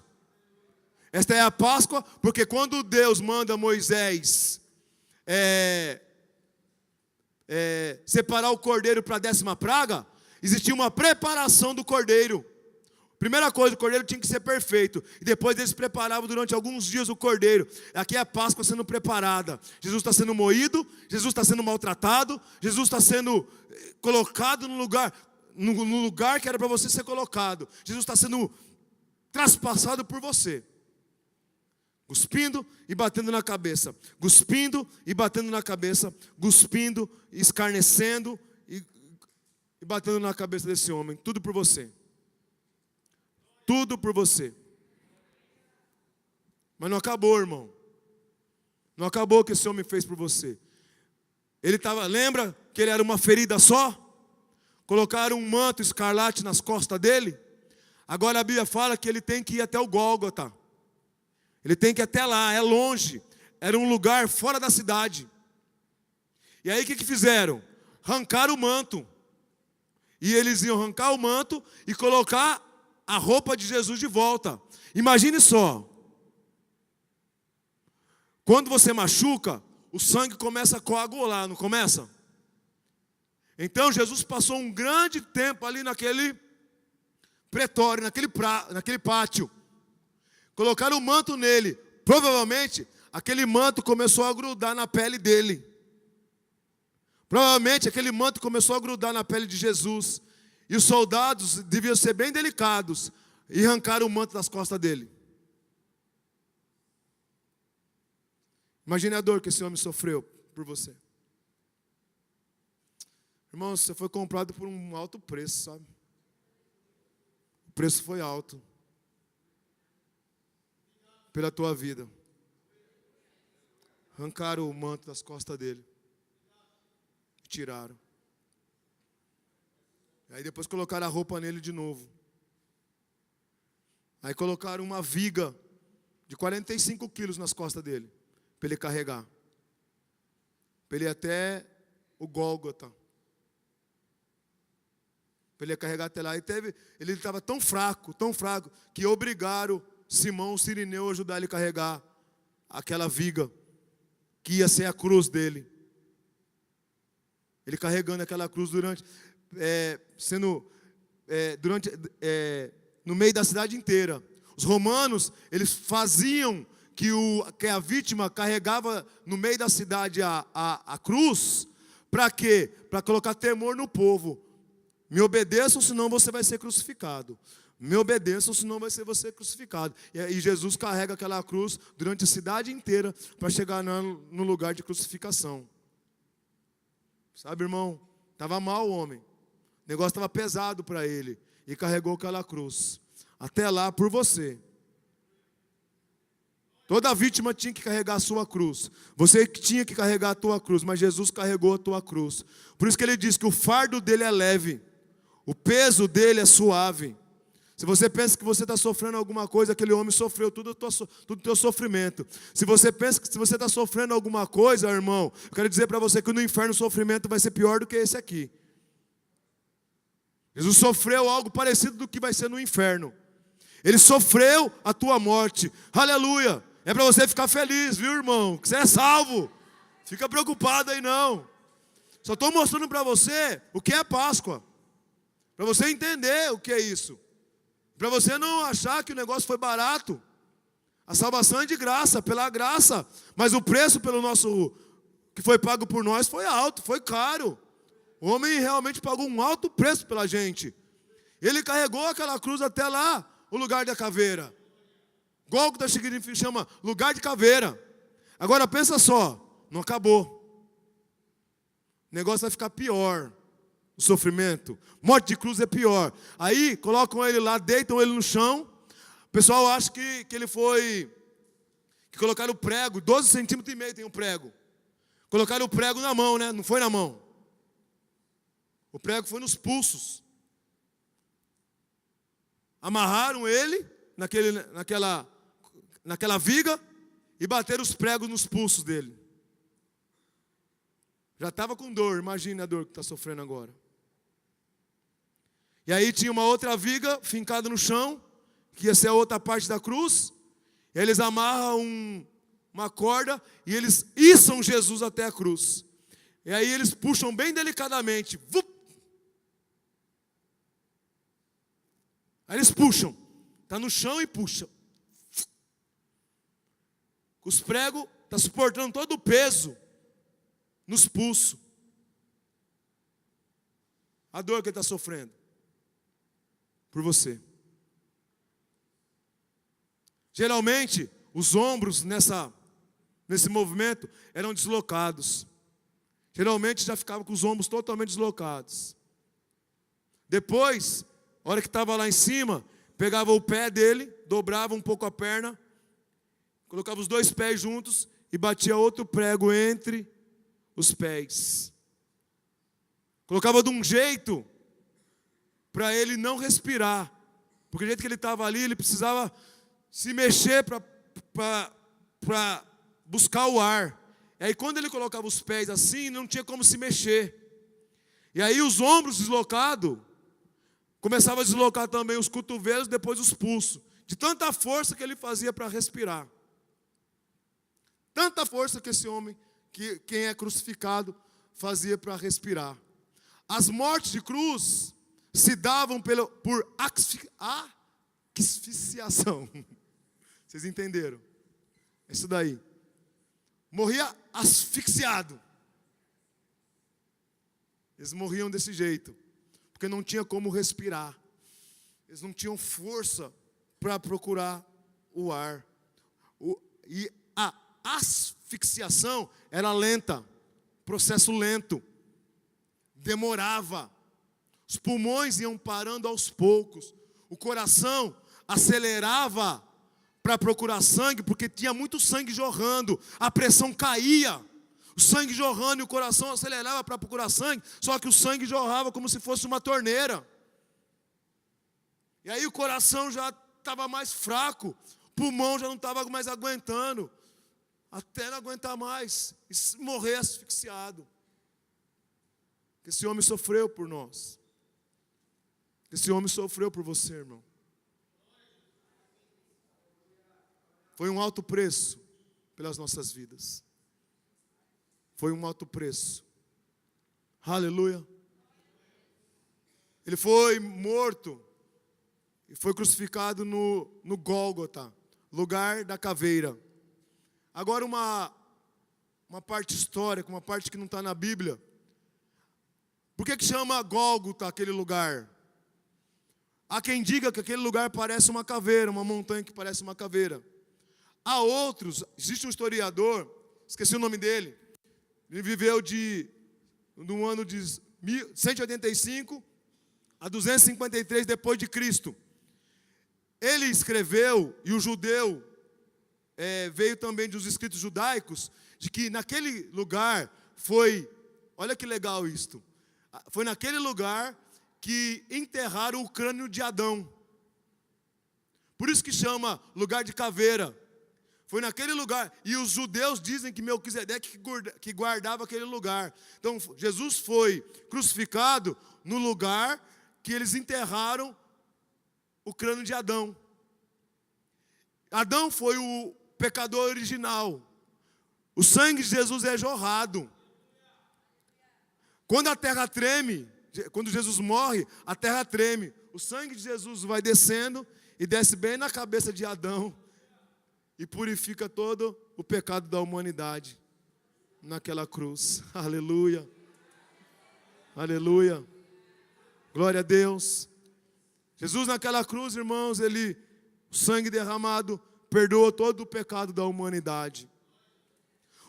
Esta é a Páscoa, porque quando Deus manda Moisés separar o cordeiro para a 10ª praga, existia uma preparação do cordeiro. Primeira coisa, o cordeiro tinha que ser perfeito. E depois eles preparavam durante alguns dias o cordeiro. Aqui é a Páscoa sendo preparada. Jesus está sendo moído, Jesus está sendo maltratado, Jesus está sendo colocado no lugar que era para você ser colocado. Jesus está sendo traspassado por você. Cuspindo e batendo na cabeça. Cuspindo e batendo na cabeça. Cuspindo, escarnecendo e batendo na cabeça desse homem. Tudo por você. Tudo por você. Mas não acabou, irmão. Não acabou o que esse homem fez por você. Lembra que ele era uma ferida só? Colocaram um manto escarlate nas costas dele. Agora a Bíblia fala que ele tem que ir até o Gólgota. Ele tem que ir até lá, é longe. Era um lugar fora da cidade. E aí o que fizeram? Arrancaram o manto. E eles iam arrancar o manto e colocar a roupa de Jesus de volta. Imagine só. Quando você machuca, o sangue começa a coagular, não começa? Então Jesus passou um grande tempo ali naquele pretório, naquele pátio. Colocaram o manto nele. Provavelmente, aquele manto começou a grudar na pele dele. Provavelmente, aquele manto começou a grudar na pele de Jesus. E os soldados deviam ser bem delicados. e arrancaram o manto das costas dele. Imagine a dor que esse homem sofreu por você. Irmão, você foi comprado por um alto preço, sabe? O preço foi alto. Pela tua vida. Arrancaram o manto das costas dele. Tiraram. Aí depois colocaram a roupa nele de novo. Aí colocaram uma viga de 45 quilos nas costas dele. Para ele carregar. Para ele ir até o Gólgota. Para ele carregar até lá. Ele estava tão fraco, que obrigaram Simão, o sirineu, a ajudar ele a carregar aquela viga, que ia ser a cruz dele. Ele carregando aquela cruz no meio da cidade inteira. Os romanos, eles faziam que a vítima carregava no meio da cidade a cruz. Para quê? Para colocar temor no povo. Me obedeçam, senão você vai ser crucificado. Me obedeçam, senão vai ser você crucificado. E Jesus carrega aquela cruz durante a cidade inteira para chegar no lugar de crucificação. Sabe, irmão? Estava mal o homem. O negócio estava pesado para ele. E carregou aquela cruz. Até lá por você. Toda vítima tinha que carregar a sua cruz. Você tinha que carregar a tua cruz, mas Jesus carregou a tua cruz. Por isso que ele diz que o fardo dele é leve. O peso dele é suave. Se você pensa que você está sofrendo alguma coisa, aquele homem sofreu tudo o teu sofrimento. Se você pensa que você está sofrendo alguma coisa, irmão, eu quero dizer para você que no inferno o sofrimento vai ser pior do que esse aqui. Jesus sofreu algo parecido do que vai ser no inferno. Ele sofreu a tua morte. Aleluia! É para você ficar feliz, viu, irmão? Que você é salvo. Fica preocupado aí não. Só estou mostrando para você o que é Páscoa. Para você entender o que é isso. Para você não achar que o negócio foi barato. A salvação é de graça, pela graça. Mas o preço que foi pago por nós foi alto, foi caro. O homem realmente pagou um alto preço pela gente. Ele carregou aquela cruz até lá, o lugar da caveira. Gólgota chama lugar de caveira. Agora pensa só, não acabou. O negócio vai ficar pior. O sofrimento, morte de cruz é pior. Aí colocam ele lá, deitam ele no chão. O pessoal acha que ele foi, que colocaram o prego, 12 centímetros e meio tem um prego. Colocaram o prego na mão, né? Não foi na mão. O prego foi nos pulsos. Amarraram ele naquela viga e bateram os pregos nos pulsos dele. Já estava com dor, imagine a dor que está sofrendo agora. E aí tinha uma outra viga fincada no chão, que ia ser a outra parte da cruz. E eles amarram uma corda e eles içam Jesus até a cruz. E aí eles puxam bem delicadamente. Vup! Aí eles puxam. Está no chão e puxa. Os pregos estão suportando todo o peso nos pulsos. A dor que ele está sofrendo. Por você. Geralmente, os ombros nesse movimento eram deslocados. Geralmente já ficava com os ombros totalmente deslocados. Depois, a hora que estava lá em cima, pegava o pé dele, dobrava um pouco a perna, colocava os dois pés juntos e batia outro prego entre os pés. Colocava de um jeito para ele não respirar. Porque do jeito que ele estava ali, ele precisava se mexer para buscar o ar. E aí quando ele colocava os pés assim, não tinha como se mexer. E aí os ombros deslocados, começava a deslocar também os cotovelos, depois os pulsos. De tanta força que ele fazia para respirar. Tanta força que esse homem, quem é crucificado, fazia para respirar. As mortes de cruz se davam por asfixiação. Vocês entenderam? É isso daí. Morria asfixiado. Eles morriam desse jeito, porque não tinha como respirar. Eles não tinham força para procurar o ar. E a asfixiação era lenta, processo lento, demorava. Os pulmões iam parando aos poucos. O coração acelerava para procurar sangue, porque tinha muito sangue jorrando. A pressão caía. O sangue jorrando e o coração acelerava para procurar sangue. Só que o sangue jorrava como se fosse uma torneira. E aí o coração já estava mais fraco. O pulmão já não estava mais aguentando. Até não aguentar mais. E morrer asfixiado. Esse homem sofreu por nós. Esse homem sofreu por você, irmão. Foi um alto preço pelas nossas vidas. Foi um alto preço. Aleluia. Ele foi morto e foi crucificado no Gólgota, lugar da caveira. Agora uma parte histórica, uma parte que não está na Bíblia. Por que chama Gólgota aquele lugar? Há quem diga que aquele lugar parece uma caveira, uma montanha que parece uma caveira. Há outros, existe um historiador, esqueci o nome dele, ele viveu no ano de 185 a 253 depois de Cristo. Ele escreveu, e o judeu veio também dos escritos judaicos, de que naquele lugar olha que legal isto, foi naquele lugar que enterraram o crânio de Adão. Por isso que chama lugar de caveira. Foi naquele lugar, e os judeus dizem que Melquisedeque que guardava aquele lugar. Então, Jesus foi crucificado no lugar que eles enterraram o crânio de Adão. Adão foi o pecador original. O sangue de Jesus é jorrado. Quando a terra treme, quando Jesus morre, a terra treme. O sangue de Jesus vai descendo e desce bem na cabeça de Adão. E purifica todo o pecado da humanidade naquela cruz. Aleluia. Aleluia. Glória a Deus. Jesus naquela cruz, irmãos, o sangue derramado perdoou todo o pecado da humanidade.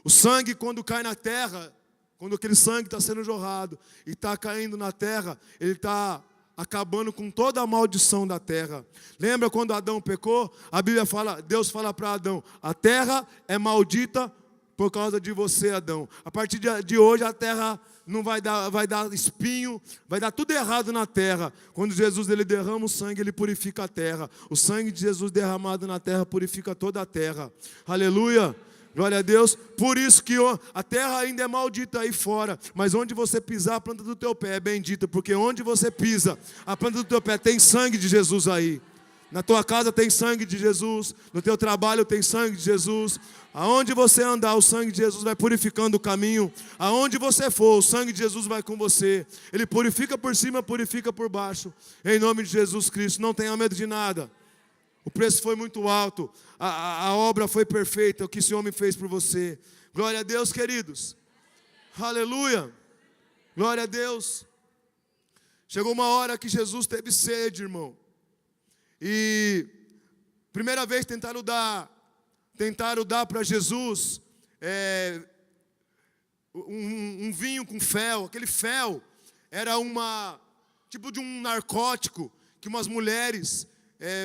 O sangue, quando cai na terra, quando aquele sangue está sendo jorrado e está caindo na terra, ele está acabando com toda a maldição da terra. Lembra quando Adão pecou? A Bíblia fala, Deus fala para Adão: a terra é maldita por causa de você, Adão. A partir de hoje a terra não vai dar espinho, vai dar tudo errado na terra. Quando Jesus ele derrama o sangue, ele purifica a terra. O sangue de Jesus derramado na terra purifica toda a terra. Aleluia. Glória a Deus. Por isso que a terra ainda é maldita aí fora, mas onde você pisar, a planta do teu pé é bendita, porque onde você pisa, a planta do teu pé tem sangue de Jesus aí. Na tua casa tem sangue de Jesus, no teu trabalho tem sangue de Jesus. Aonde você andar, o sangue de Jesus vai purificando o caminho. Aonde você for, o sangue de Jesus vai com você. Ele purifica por cima, purifica por baixo. Em nome de Jesus Cristo, não tenha medo de nada. O preço foi muito alto, a obra foi perfeita, o que esse homem fez por você. Glória a Deus, queridos. Aleluia. Glória a Deus. Chegou uma hora que Jesus teve sede, irmão. E primeira vez tentaram dar para Jesus um vinho com fel. Aquele fel era tipo de um narcótico que umas mulheres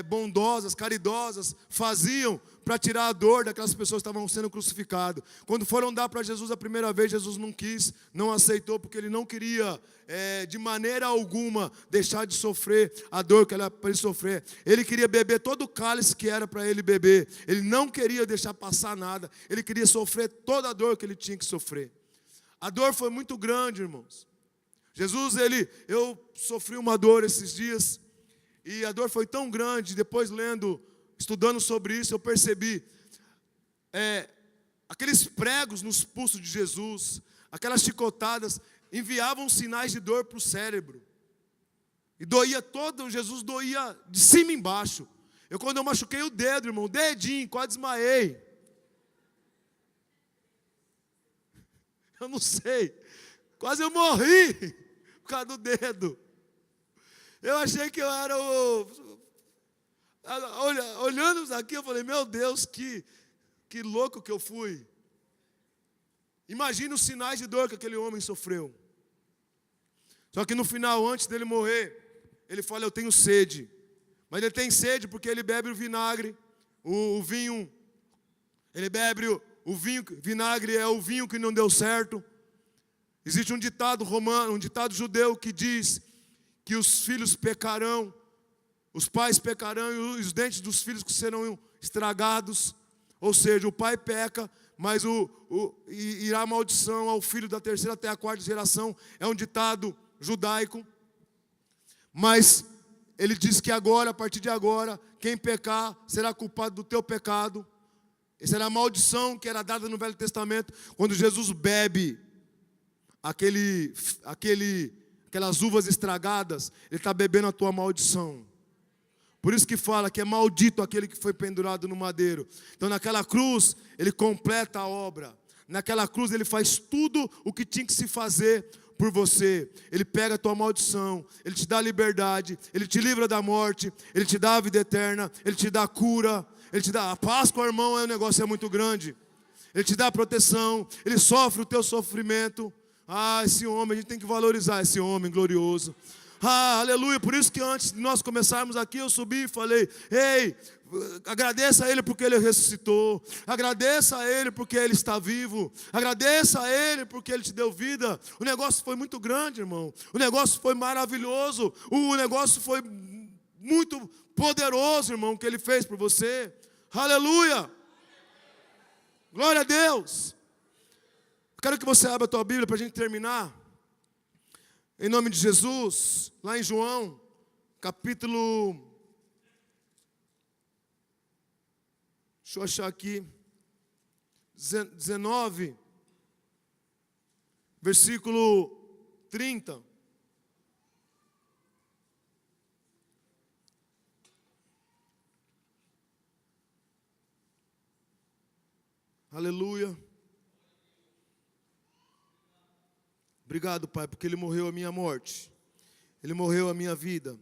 bondosas, caridosas, faziam para tirar a dor daquelas pessoas que estavam sendo crucificadas. Quando foram dar para Jesus a primeira vez, Jesus não quis, não aceitou, porque ele não queria, de maneira alguma, deixar de sofrer a dor que era para ele sofrer. Ele queria beber todo o cálice que era para ele beber. Ele não queria deixar passar nada. Ele queria sofrer toda a dor que ele tinha que sofrer. A dor foi muito grande, irmãos. Jesus, eu sofri uma dor esses dias. E a dor foi tão grande, depois estudando sobre isso, eu percebi, aqueles pregos nos pulsos de Jesus, aquelas chicotadas, enviavam sinais de dor para o cérebro. E Jesus doía de cima e embaixo. Quando eu machuquei o dedo, irmão, o dedinho, quase desmaiei. Eu não sei, quase eu morri por causa do dedo. Eu achei que eu era Olhando aqui, eu falei, meu Deus, que louco que eu fui. Imagina os sinais de dor que aquele homem sofreu. Só que no final, antes dele morrer, ele fala, eu tenho sede. Mas ele tem sede porque ele bebe o vinagre, o vinho. Ele bebe o vinho, vinagre é o vinho que não deu certo. Existe um ditado romano, um ditado judeu que diz que os filhos pecarão, os pais pecarão e os dentes dos filhos serão estragados. Ou seja, o pai peca, mas irá maldição ao filho da terceira até a quarta geração. É um ditado judaico. Mas ele diz que agora, a partir de agora, quem pecar será culpado do teu pecado. Essa era a maldição que era dada no Velho Testamento, quando Jesus bebe aquelas uvas estragadas, ele está bebendo a tua maldição. Por isso que fala que é maldito aquele que foi pendurado no madeiro. Então naquela cruz, ele completa a obra. Naquela cruz ele faz tudo o que tinha que se fazer por você. Ele pega a tua maldição, ele te dá liberdade, ele te livra da morte, ele te dá a vida eterna, ele te dá cura, ele te dá a Páscoa, irmão, o negócio é muito grande. Ele te dá proteção, ele sofre o teu sofrimento. Esse homem, a gente tem que valorizar esse homem glorioso. Aleluia, por isso que antes de nós começarmos aqui, eu subi e falei, ei, agradeça a Ele porque Ele ressuscitou, agradeça a Ele porque Ele está vivo, agradeça a Ele porque Ele te deu vida. O negócio foi muito grande, irmão, o negócio foi maravilhoso, o negócio foi muito poderoso, irmão, que Ele fez por você. Aleluia, glória a Deus. Quero que você abra a tua Bíblia para a gente terminar. Em nome de Jesus, lá em João, capítulo, deixa eu achar aqui, 19, versículo 30. Aleluia. Obrigado, Pai, porque Ele morreu a minha morte. Ele morreu a minha vida.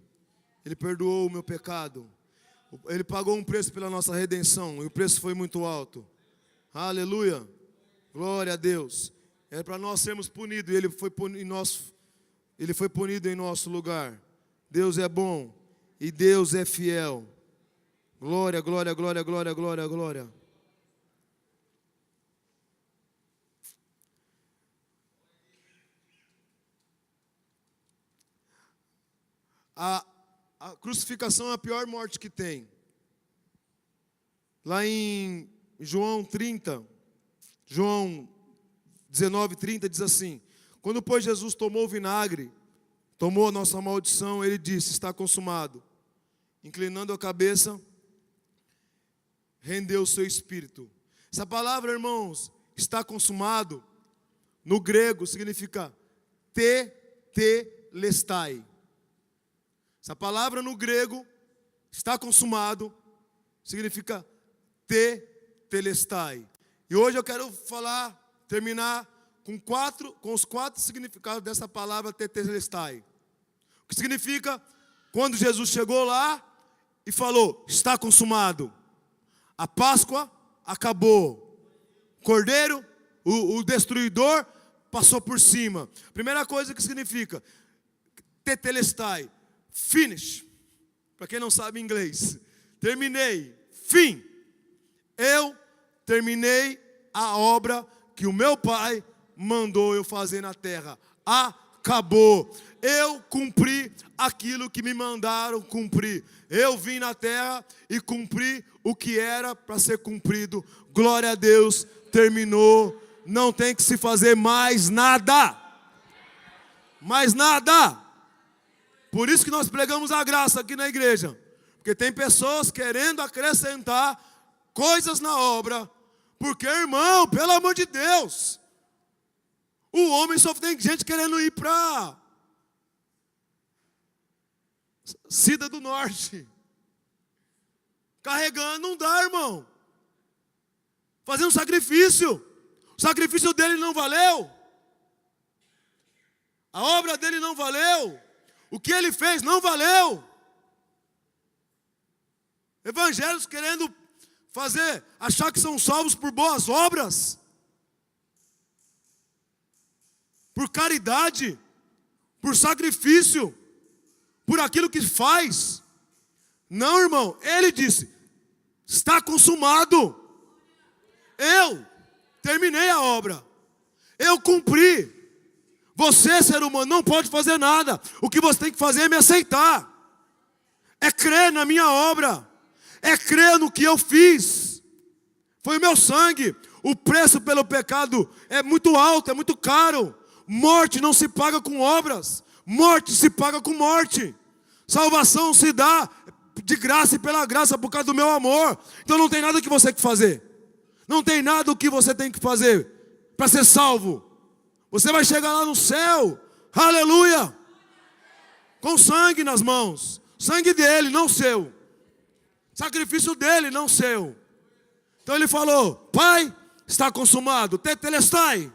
Ele perdoou o meu pecado. Ele pagou um preço pela nossa redenção. E o preço foi muito alto. Aleluia. Glória a Deus. É para nós sermos punidos. E Ele foi punido em nosso lugar. Deus é bom. E Deus é fiel. Glória, glória, glória, glória, glória, glória. A crucificação é a pior morte que tem. Lá em João 30, João 19, 30 diz assim: quando, pois, Jesus tomou o vinagre, tomou a nossa maldição, Ele disse, está consumado. Inclinando a cabeça, rendeu o seu espírito. Essa palavra, irmãos, está consumado, no grego significa tetelestai. Essa palavra no grego, está consumado, significa tetelestai. E hoje eu quero terminar com os quatro significados dessa palavra tetelestai. O que significa, quando Jesus chegou lá e falou, está consumado. A Páscoa acabou. O Cordeiro, o destruidor, passou por cima. Primeira coisa que significa, tetelestai. Finish, para quem não sabe inglês, terminei, fim. Eu terminei a obra que o meu Pai mandou eu fazer na terra. Acabou. Eu cumpri aquilo que me mandaram cumprir. Eu vim na terra e cumpri o que era para ser cumprido. Glória a Deus, terminou. Não tem que se fazer mais nada. Mais nada. Por isso que nós pregamos a graça aqui na igreja. Porque tem pessoas querendo acrescentar coisas na obra. Porque, irmão, pelo amor de Deus, o homem só tem gente querendo ir para Cida do Norte. Carregando não dá, irmão. Fazendo sacrifício. O sacrifício dele não valeu. A obra dele não valeu. O que ele fez não valeu. Evangélicos querendo achar que são salvos por boas obras, por caridade, por sacrifício, por aquilo que faz. Não, irmão, ele disse, está consumado. Eu terminei a obra, eu cumpri. Você, ser humano, não pode fazer nada. O que você tem que fazer é me aceitar, é crer na minha obra, é crer no que eu fiz. Foi o meu sangue. O preço pelo pecado é muito alto, é muito caro. Morte não se paga com obras, morte se paga com morte. Salvação se dá de graça e pela graça por causa do meu amor. Então não tem nada que você tem que fazer. Não tem nada o que você tem que fazer para ser salvo. Você vai chegar lá no céu, aleluia, com sangue nas mãos. Sangue dele, não seu. Sacrifício dele, não seu. Então ele falou, Pai, está consumado, tetelestai.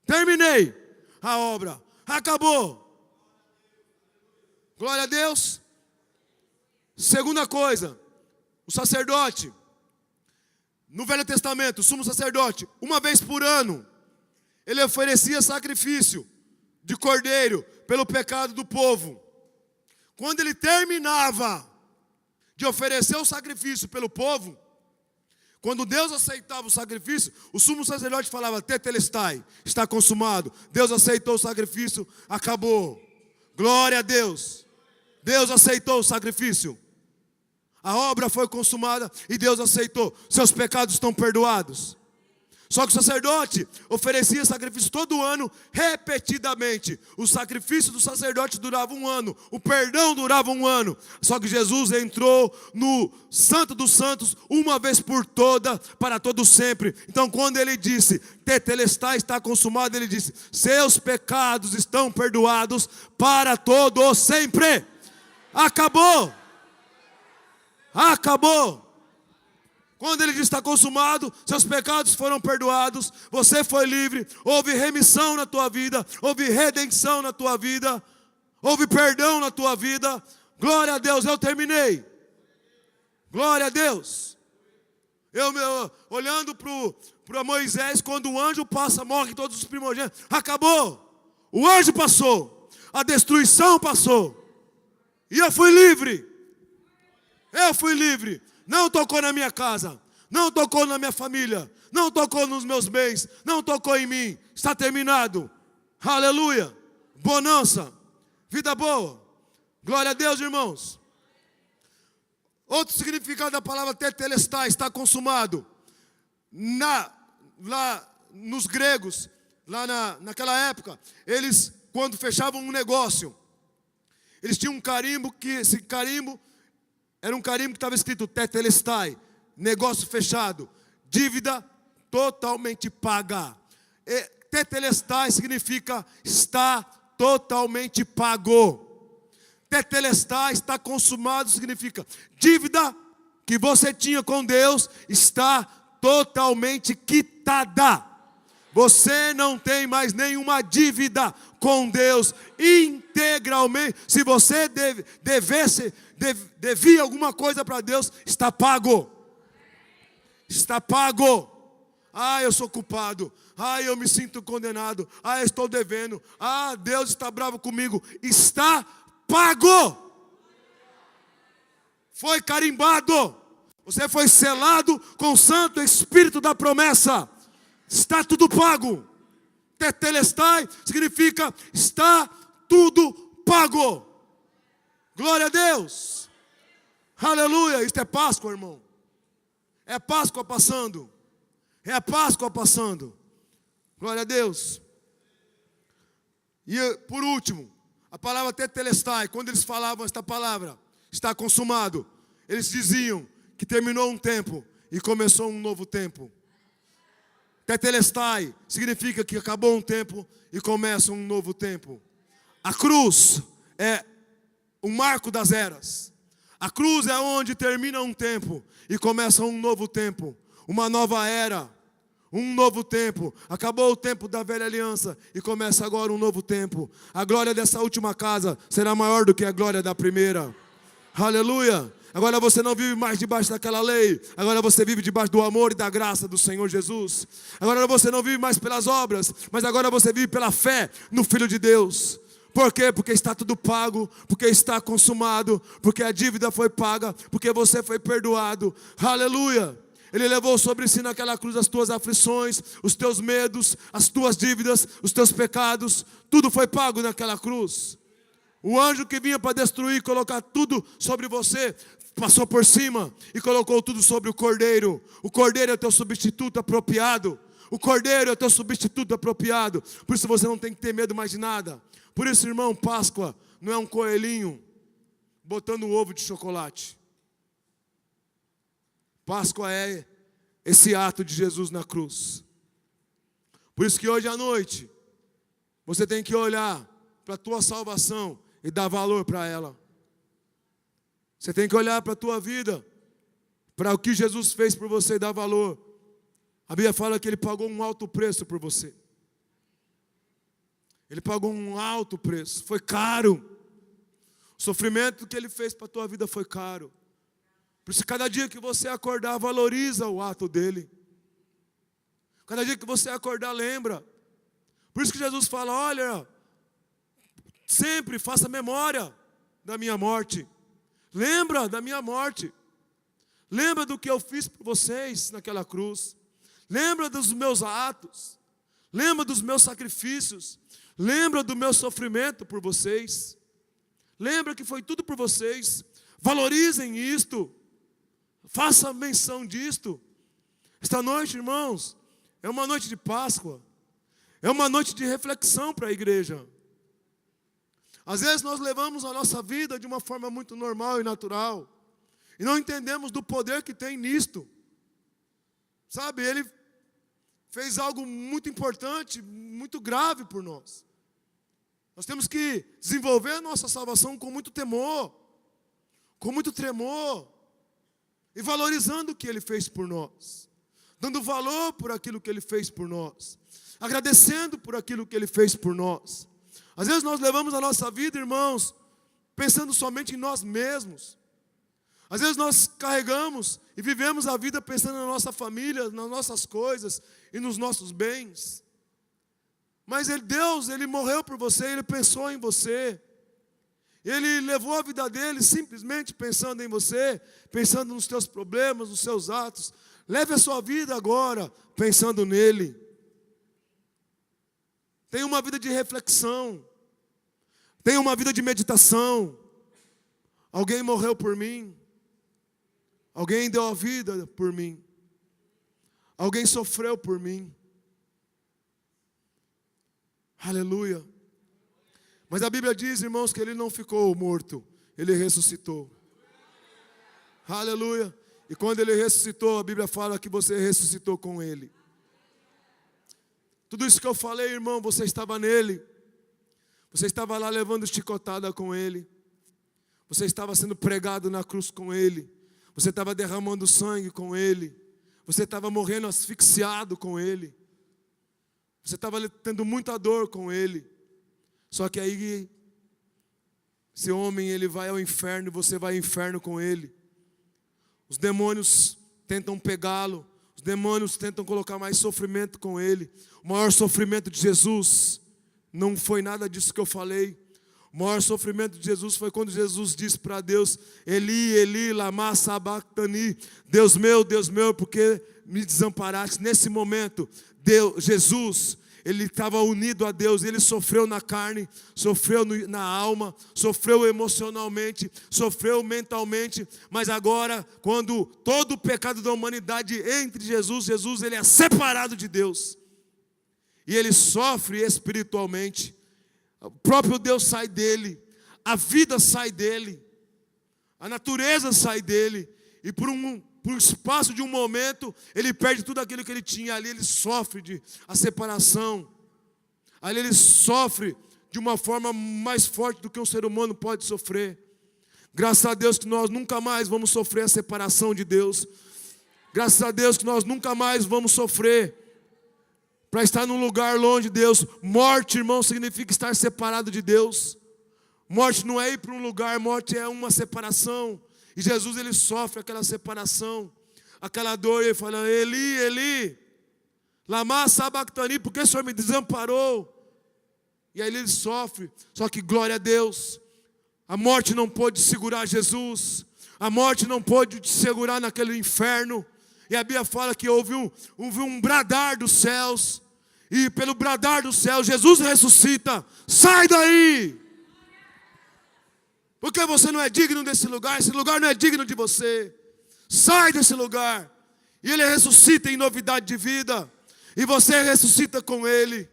Terminei a obra, acabou. Glória a Deus. Segunda coisa, o sacerdote, no Velho Testamento, o sumo sacerdote, uma vez por ano, ele oferecia sacrifício de cordeiro pelo pecado do povo. Quando ele terminava de oferecer o sacrifício pelo povo, quando Deus aceitava o sacrifício, o sumo sacerdote falava, tetelestai, está consumado. Deus aceitou o sacrifício, acabou. Glória a Deus. Deus aceitou o sacrifício. A obra foi consumada e Deus aceitou. Seus pecados estão perdoados. Só que o sacerdote oferecia sacrifício todo ano, repetidamente. O sacrifício do sacerdote durava um ano, o perdão durava um ano. Só que Jesus entrou no Santo dos Santos uma vez por toda, para todo sempre. Então quando ele disse, tetelestai, está consumado, ele disse, seus pecados estão perdoados para todo sempre. Acabou. Acabou. Quando ele diz está consumado, seus pecados foram perdoados, você foi livre, houve remissão na tua vida, houve redenção na tua vida, houve perdão na tua vida. Glória a Deus, eu terminei. Glória a Deus. Eu olhando para Moisés, quando o anjo passa, morre todos os primogênitos. Acabou. O anjo passou, a destruição passou, e eu fui livre. Eu fui livre. Não tocou na minha casa, não tocou na minha família, não tocou nos meus bens, não tocou em mim. Está terminado. Aleluia. Bonança. Vida boa. Glória a Deus, irmãos. Outro significado da palavra tetelestai, está consumado. Lá nos gregos, naquela época, eles, quando fechavam um negócio, eles tinham um carimbo, que esse carimbo era um carimbo que estava escrito tetelestai, negócio fechado, dívida totalmente paga. Tetelestai significa está totalmente pago. Tetelestai, está consumado, significa dívida que você tinha com Deus está totalmente quitada. Você não tem mais nenhuma dívida com Deus integralmente. Se você devia alguma coisa para Deus, está pago. Está pago. Ah, eu sou culpado. Ah, eu me sinto condenado. Ah, eu estou devendo. Ah, Deus está bravo comigo. Está pago. Foi carimbado. Você foi selado com o Santo Espírito da promessa. Está tudo pago. Tetelestai significa está tudo pago. Glória a Deus. Aleluia. Isto é Páscoa, irmão. É Páscoa passando. É a Páscoa passando. Glória a Deus. E por último, a palavra tetelestai, quando eles falavam esta palavra, está consumado, eles diziam que terminou um tempo e começou um novo tempo. Tetelestai significa que acabou um tempo e começa um novo tempo. A cruz é o marco das eras. A cruz é onde termina um tempo e começa um novo tempo, uma nova era, um novo tempo. Acabou o tempo da velha aliança e começa agora um novo tempo. A glória dessa última casa será maior do que a glória da primeira. Aleluia. Agora você não vive mais debaixo daquela lei. Agora você vive debaixo do amor e da graça do Senhor Jesus. Agora você não vive mais pelas obras, mas agora você vive pela fé no Filho de Deus. Por quê? Porque está tudo pago, porque está consumado, porque a dívida foi paga, porque você foi perdoado. Aleluia! Ele levou sobre si naquela cruz as tuas aflições, os teus medos, as tuas dívidas, os teus pecados. Tudo foi pago naquela cruz. O anjo que vinha para destruir, colocar tudo sobre você, passou por cima e colocou tudo sobre o Cordeiro. O Cordeiro é o teu substituto apropriado. O Cordeiro é o teu substituto apropriado. Por isso você não tem que ter medo mais de nada. Por isso, irmão, Páscoa não é um coelhinho botando um ovo de chocolate. Páscoa é esse ato de Jesus na cruz. Por isso que hoje à noite, você tem que olhar para a tua salvação e dar valor para ela. Você tem que olhar para a tua vida, para o que Jesus fez por você e dar valor. A Bíblia fala que Ele pagou um alto preço por você. Ele pagou um alto preço, foi caro. O sofrimento que Ele fez para a tua vida foi caro. Por isso, cada dia que você acordar, valoriza o ato dele. Cada dia que você acordar, lembra. Por isso que Jesus fala, olha, sempre faça memória da minha morte. Lembra da minha morte. Lembra do que eu fiz por vocês naquela cruz. Lembra dos meus atos. Lembra dos meus sacrifícios. Lembra do meu sofrimento por vocês. Lembra que foi tudo por vocês. Valorizem isto. Faça menção disto. Esta noite, irmãos, é uma noite de Páscoa. É uma noite de reflexão para a igreja. Às vezes nós levamos a nossa vida de uma forma muito normal e natural. E não entendemos do poder que tem nisto. Sabe, Ele fez algo muito importante, muito grave por nós. Nós temos que desenvolver a nossa salvação com muito temor, com muito tremor, e valorizando o que Ele fez por nós, dando valor por aquilo que Ele fez por nós, agradecendo por aquilo que Ele fez por nós. Às vezes nós levamos a nossa vida, irmãos, pensando somente em nós mesmos. Às vezes nós carregamos e vivemos a vida pensando na nossa família, nas nossas coisas e nos nossos bens. Mas Deus, Ele morreu por você, Ele pensou em você. Ele levou a vida dele simplesmente pensando em você, pensando nos teus problemas, nos seus atos. Leve a sua vida agora pensando nele. Tenha uma vida de reflexão. Tenha uma vida de meditação. Alguém morreu por mim. Alguém deu a vida por mim. Alguém sofreu por mim. Aleluia. Mas a Bíblia diz, irmãos, que Ele não ficou morto. Ele ressuscitou. Aleluia. E quando Ele ressuscitou, a Bíblia fala que você ressuscitou com Ele. Tudo isso que eu falei, irmão, você estava nele. Você estava lá levando chicotada com Ele. Você estava sendo pregado na cruz com Ele. Você estava derramando sangue com Ele. Você estava morrendo asfixiado com Ele. Você estava tendo muita dor com Ele. Só que aí, esse homem, ele vai ao inferno e você vai ao inferno com ele. Os demônios tentam pegá-lo. Os demônios tentam colocar mais sofrimento com ele. O maior sofrimento de Jesus não foi nada disso que eu falei. O maior sofrimento de Jesus foi quando Jesus disse para Deus, Eli, Eli, lama sabachthani, Deus meu, por que me desamparaste? Nesse momento, Jesus, Ele estava unido a Deus, Ele sofreu na carne, sofreu na alma, sofreu emocionalmente, sofreu mentalmente, mas agora, quando todo o pecado da humanidade entre Jesus, Ele é separado de Deus, e Ele sofre espiritualmente, o próprio Deus sai dele, a vida sai dele, a natureza sai dele, e por um espaço de um momento, ele perde tudo aquilo que ele tinha. Ali ele sofre a separação. Ali ele sofre de uma forma mais forte do que um ser humano pode sofrer. Graças a Deus que nós nunca mais vamos sofrer a separação de Deus. Graças a Deus que nós nunca mais vamos sofrer para estar num lugar longe de Deus. Morte, irmão, significa estar separado de Deus. Morte não é ir para um lugar, morte é uma separação. E Jesus, ele sofre aquela separação, aquela dor, e ele fala: Eli, Eli, lama sabachthani, por que o Senhor me desamparou? E aí ele sofre, só que glória a Deus, a morte não pôde segurar Jesus, a morte não pôde te segurar naquele inferno. E a Bíblia fala que houve um bradar dos céus, e pelo bradar dos céus, Jesus ressuscita: sai daí! Porque você não é digno desse lugar, esse lugar não é digno de você. Sai desse lugar. E ele ressuscita em novidade de vida, e você ressuscita com ele,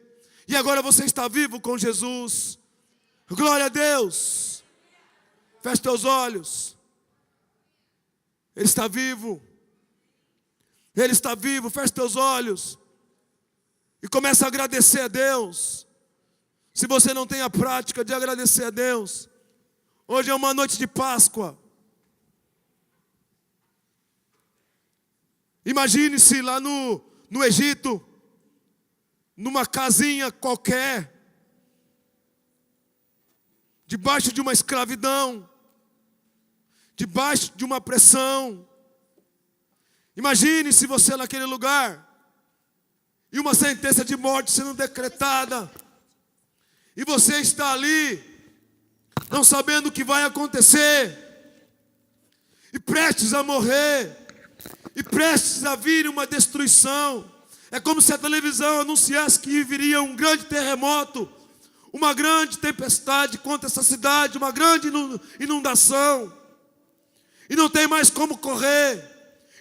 e agora você está vivo com Jesus. Glória a Deus. Feche teus olhos. Ele está vivo. Ele está vivo. Feche teus olhos e começa a agradecer a Deus. Se você não tem a prática de agradecer a Deus, hoje é uma noite de Páscoa. Imagine-se lá no Egito, numa casinha qualquer, debaixo de uma escravidão, debaixo de uma pressão. Imagine-se você naquele lugar, e uma sentença de morte sendo decretada, e você está ali, não sabendo o que vai acontecer, e prestes a morrer, e prestes a vir uma destruição. É como se a televisão anunciasse que viria um grande terremoto, uma grande tempestade contra essa cidade, uma grande inundação, e não tem mais como correr,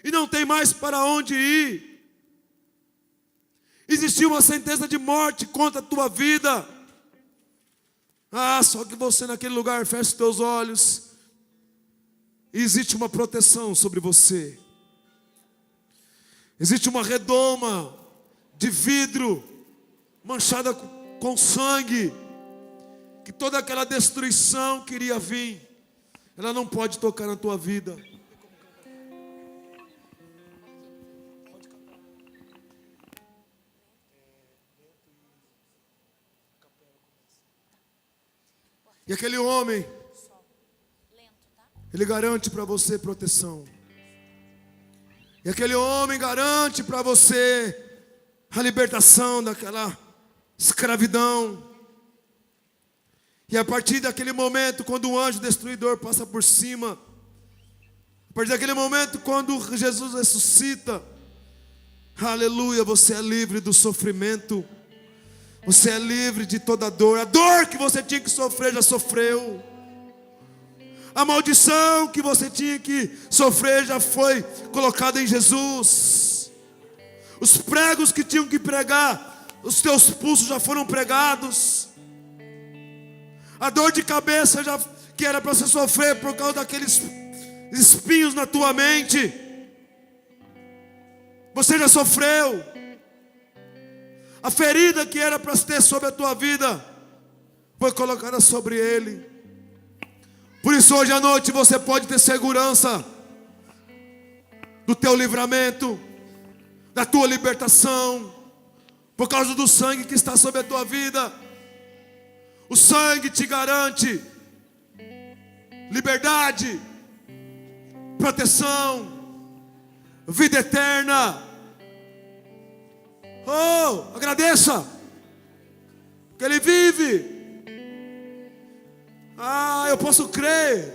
e não tem mais para onde ir. Existiu uma sentença de morte contra a tua vida. Só que você naquele lugar fecha os teus olhos, e existe uma proteção sobre você. Existe uma redoma de vidro manchada com sangue, que toda aquela destruição que iria vir, ela não pode tocar na tua vida. E aquele homem, ele garante para você proteção. E aquele homem garante para você a libertação daquela escravidão. E a partir daquele momento, quando o anjo destruidor passa por cima, a partir daquele momento, quando Jesus ressuscita, aleluia, você é livre do sofrimento. Você é livre de toda dor. A dor que você tinha que sofrer, já sofreu. A maldição que você tinha que sofrer já foi colocada em Jesus. Os pregos que tinham que pregar, os teus pulsos já foram pregados. A dor de cabeça que era para você sofrer por causa daqueles espinhos na tua mente, você já sofreu. A ferida que era para ter sobre a tua vida foi colocada sobre ele. Por isso hoje à noite você pode ter segurança do teu livramento, da tua libertação, por causa do sangue que está sobre a tua vida. O sangue te garante liberdade, proteção, vida eterna. Oh, agradeça, porque Ele vive. Eu posso crer.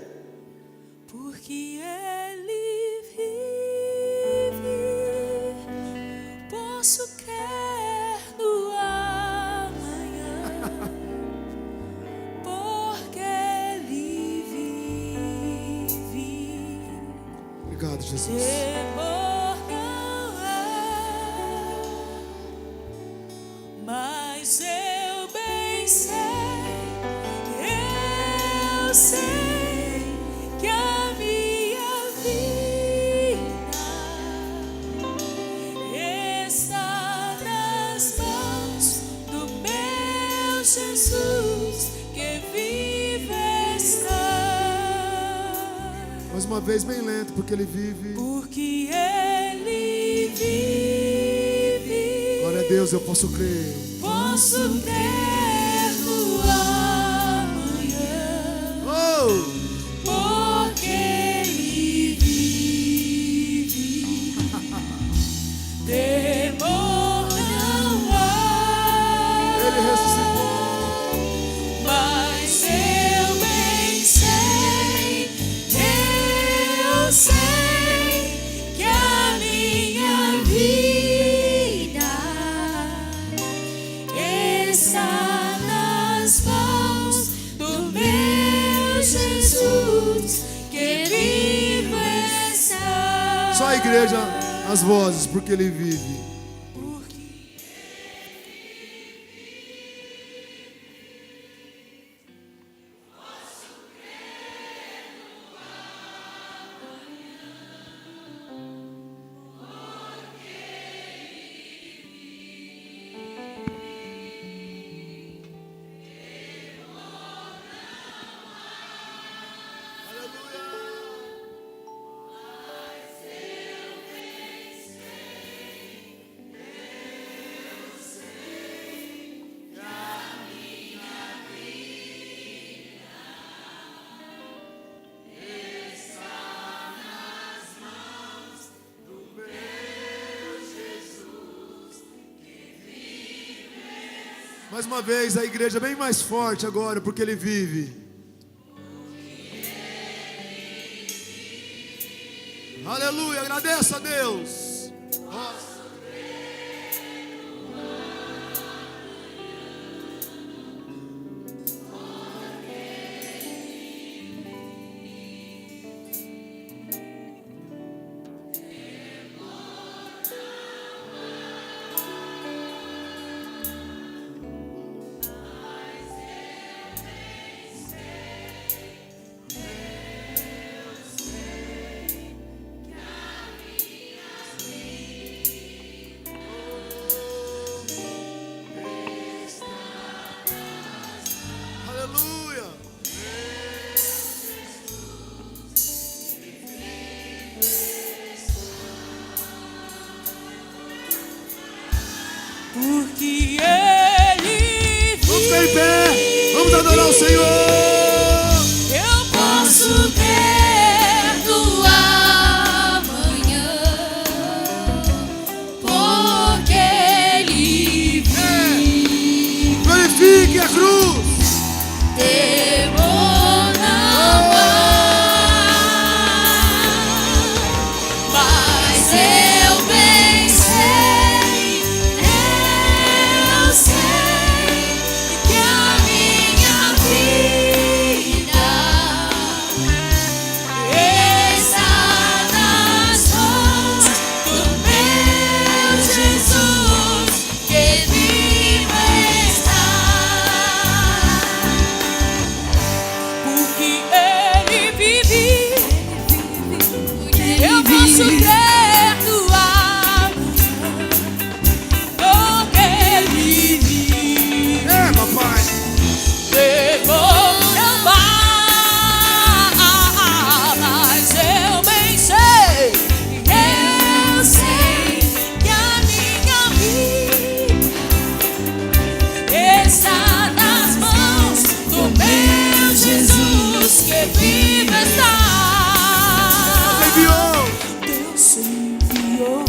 Porque Ele vive, posso crer no amanhã. Porque Ele vive.
Obrigado, Jesus.
Temor não há, mas eu bem sei. Eu sei que a minha vida está nas mãos do meu Jesus, que vive está.
Mais uma vez bem lento, porque Ele vive.
Porque Ele vive.
Glória a Deus, eu posso crer.
Posso crer no amanhã.
Oh!
Porque Ele
igreja as vozes, porque Ele vive. Mais uma vez, a igreja bem mais forte agora, porque Ele vive. Aleluia, agradeça a Deus.
Porque Ele vive.
Vamos ficar em pé, vamos adorar o Senhor.
Eu posso ter do amanhã, porque Ele vive.
Glorifique a cruz.
Temor não há, mas eu bem sei, eu sei que a minha vida está nas mãos do meu Jesus, que vivo está. Porque Ele vive, eu posso ter do amanhã, porque Ele vive.
É, papai.
Temor não há, mas eu bem sei, eu sei que a minha vida está nas mãos do meu Jesus, que vive está.
Enviou.
Deus enviou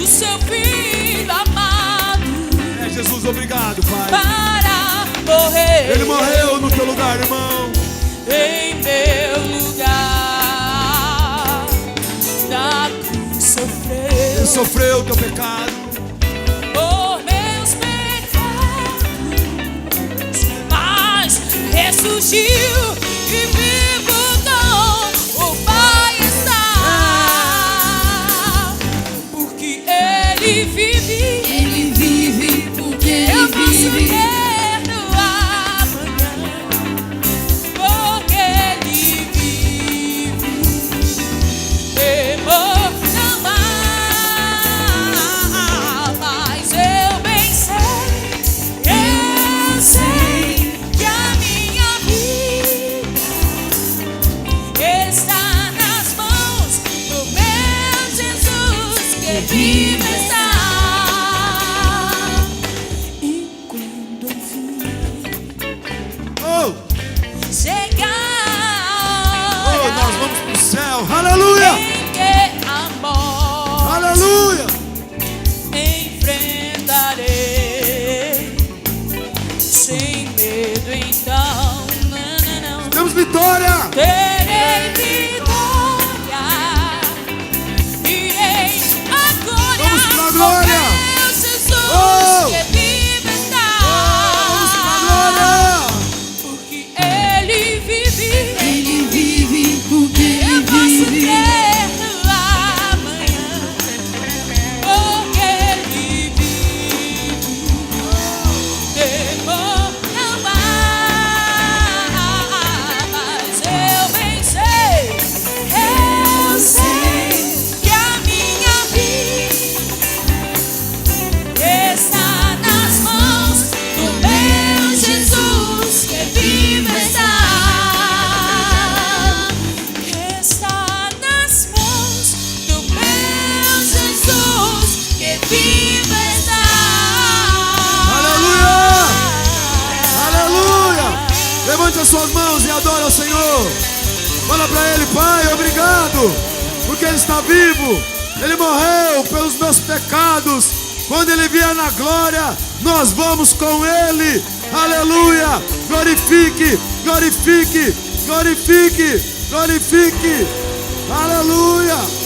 o seu Filho amado
É, Jesus, obrigado, Pai.
para morrer.
Ele morreu no teu lugar, irmão.
Em meu lugar, na cruz sofreu.
Ele sofreu o teu pecado.
Por meus pecados, mas ressurgiu e vivo com o Pai está. Porque Ele vive,
Porque
eu posso
Ele vive.
ter no amanhã, porque Ele vive. Temor não há, mas eu bem sei, eu sei que a minha vida está nas mãos do meu Jesus, que vive está. E quando enfim
Oh,
chegar
nós vamos pro céu. Aleluia.
em que a morte
Aleluia.
enfrentarei sem medo, então não
Temos vitória.
terei vitória, irei agora
Vamos pra
com
glória.
meu Jesus,
Oh.
que vive está.
Vamos pra glória.
Porque Ele vive,
Ele vive, porque
eu
Ele
posso
vive.
ter
Levanta suas mãos e adora ao Senhor. Fala para Ele: Pai, obrigado, porque Ele está vivo. Ele morreu pelos meus pecados. Quando Ele vier na glória, nós vamos com Ele. Aleluia. Glorifique, glorifique, glorifique, glorifique. Aleluia.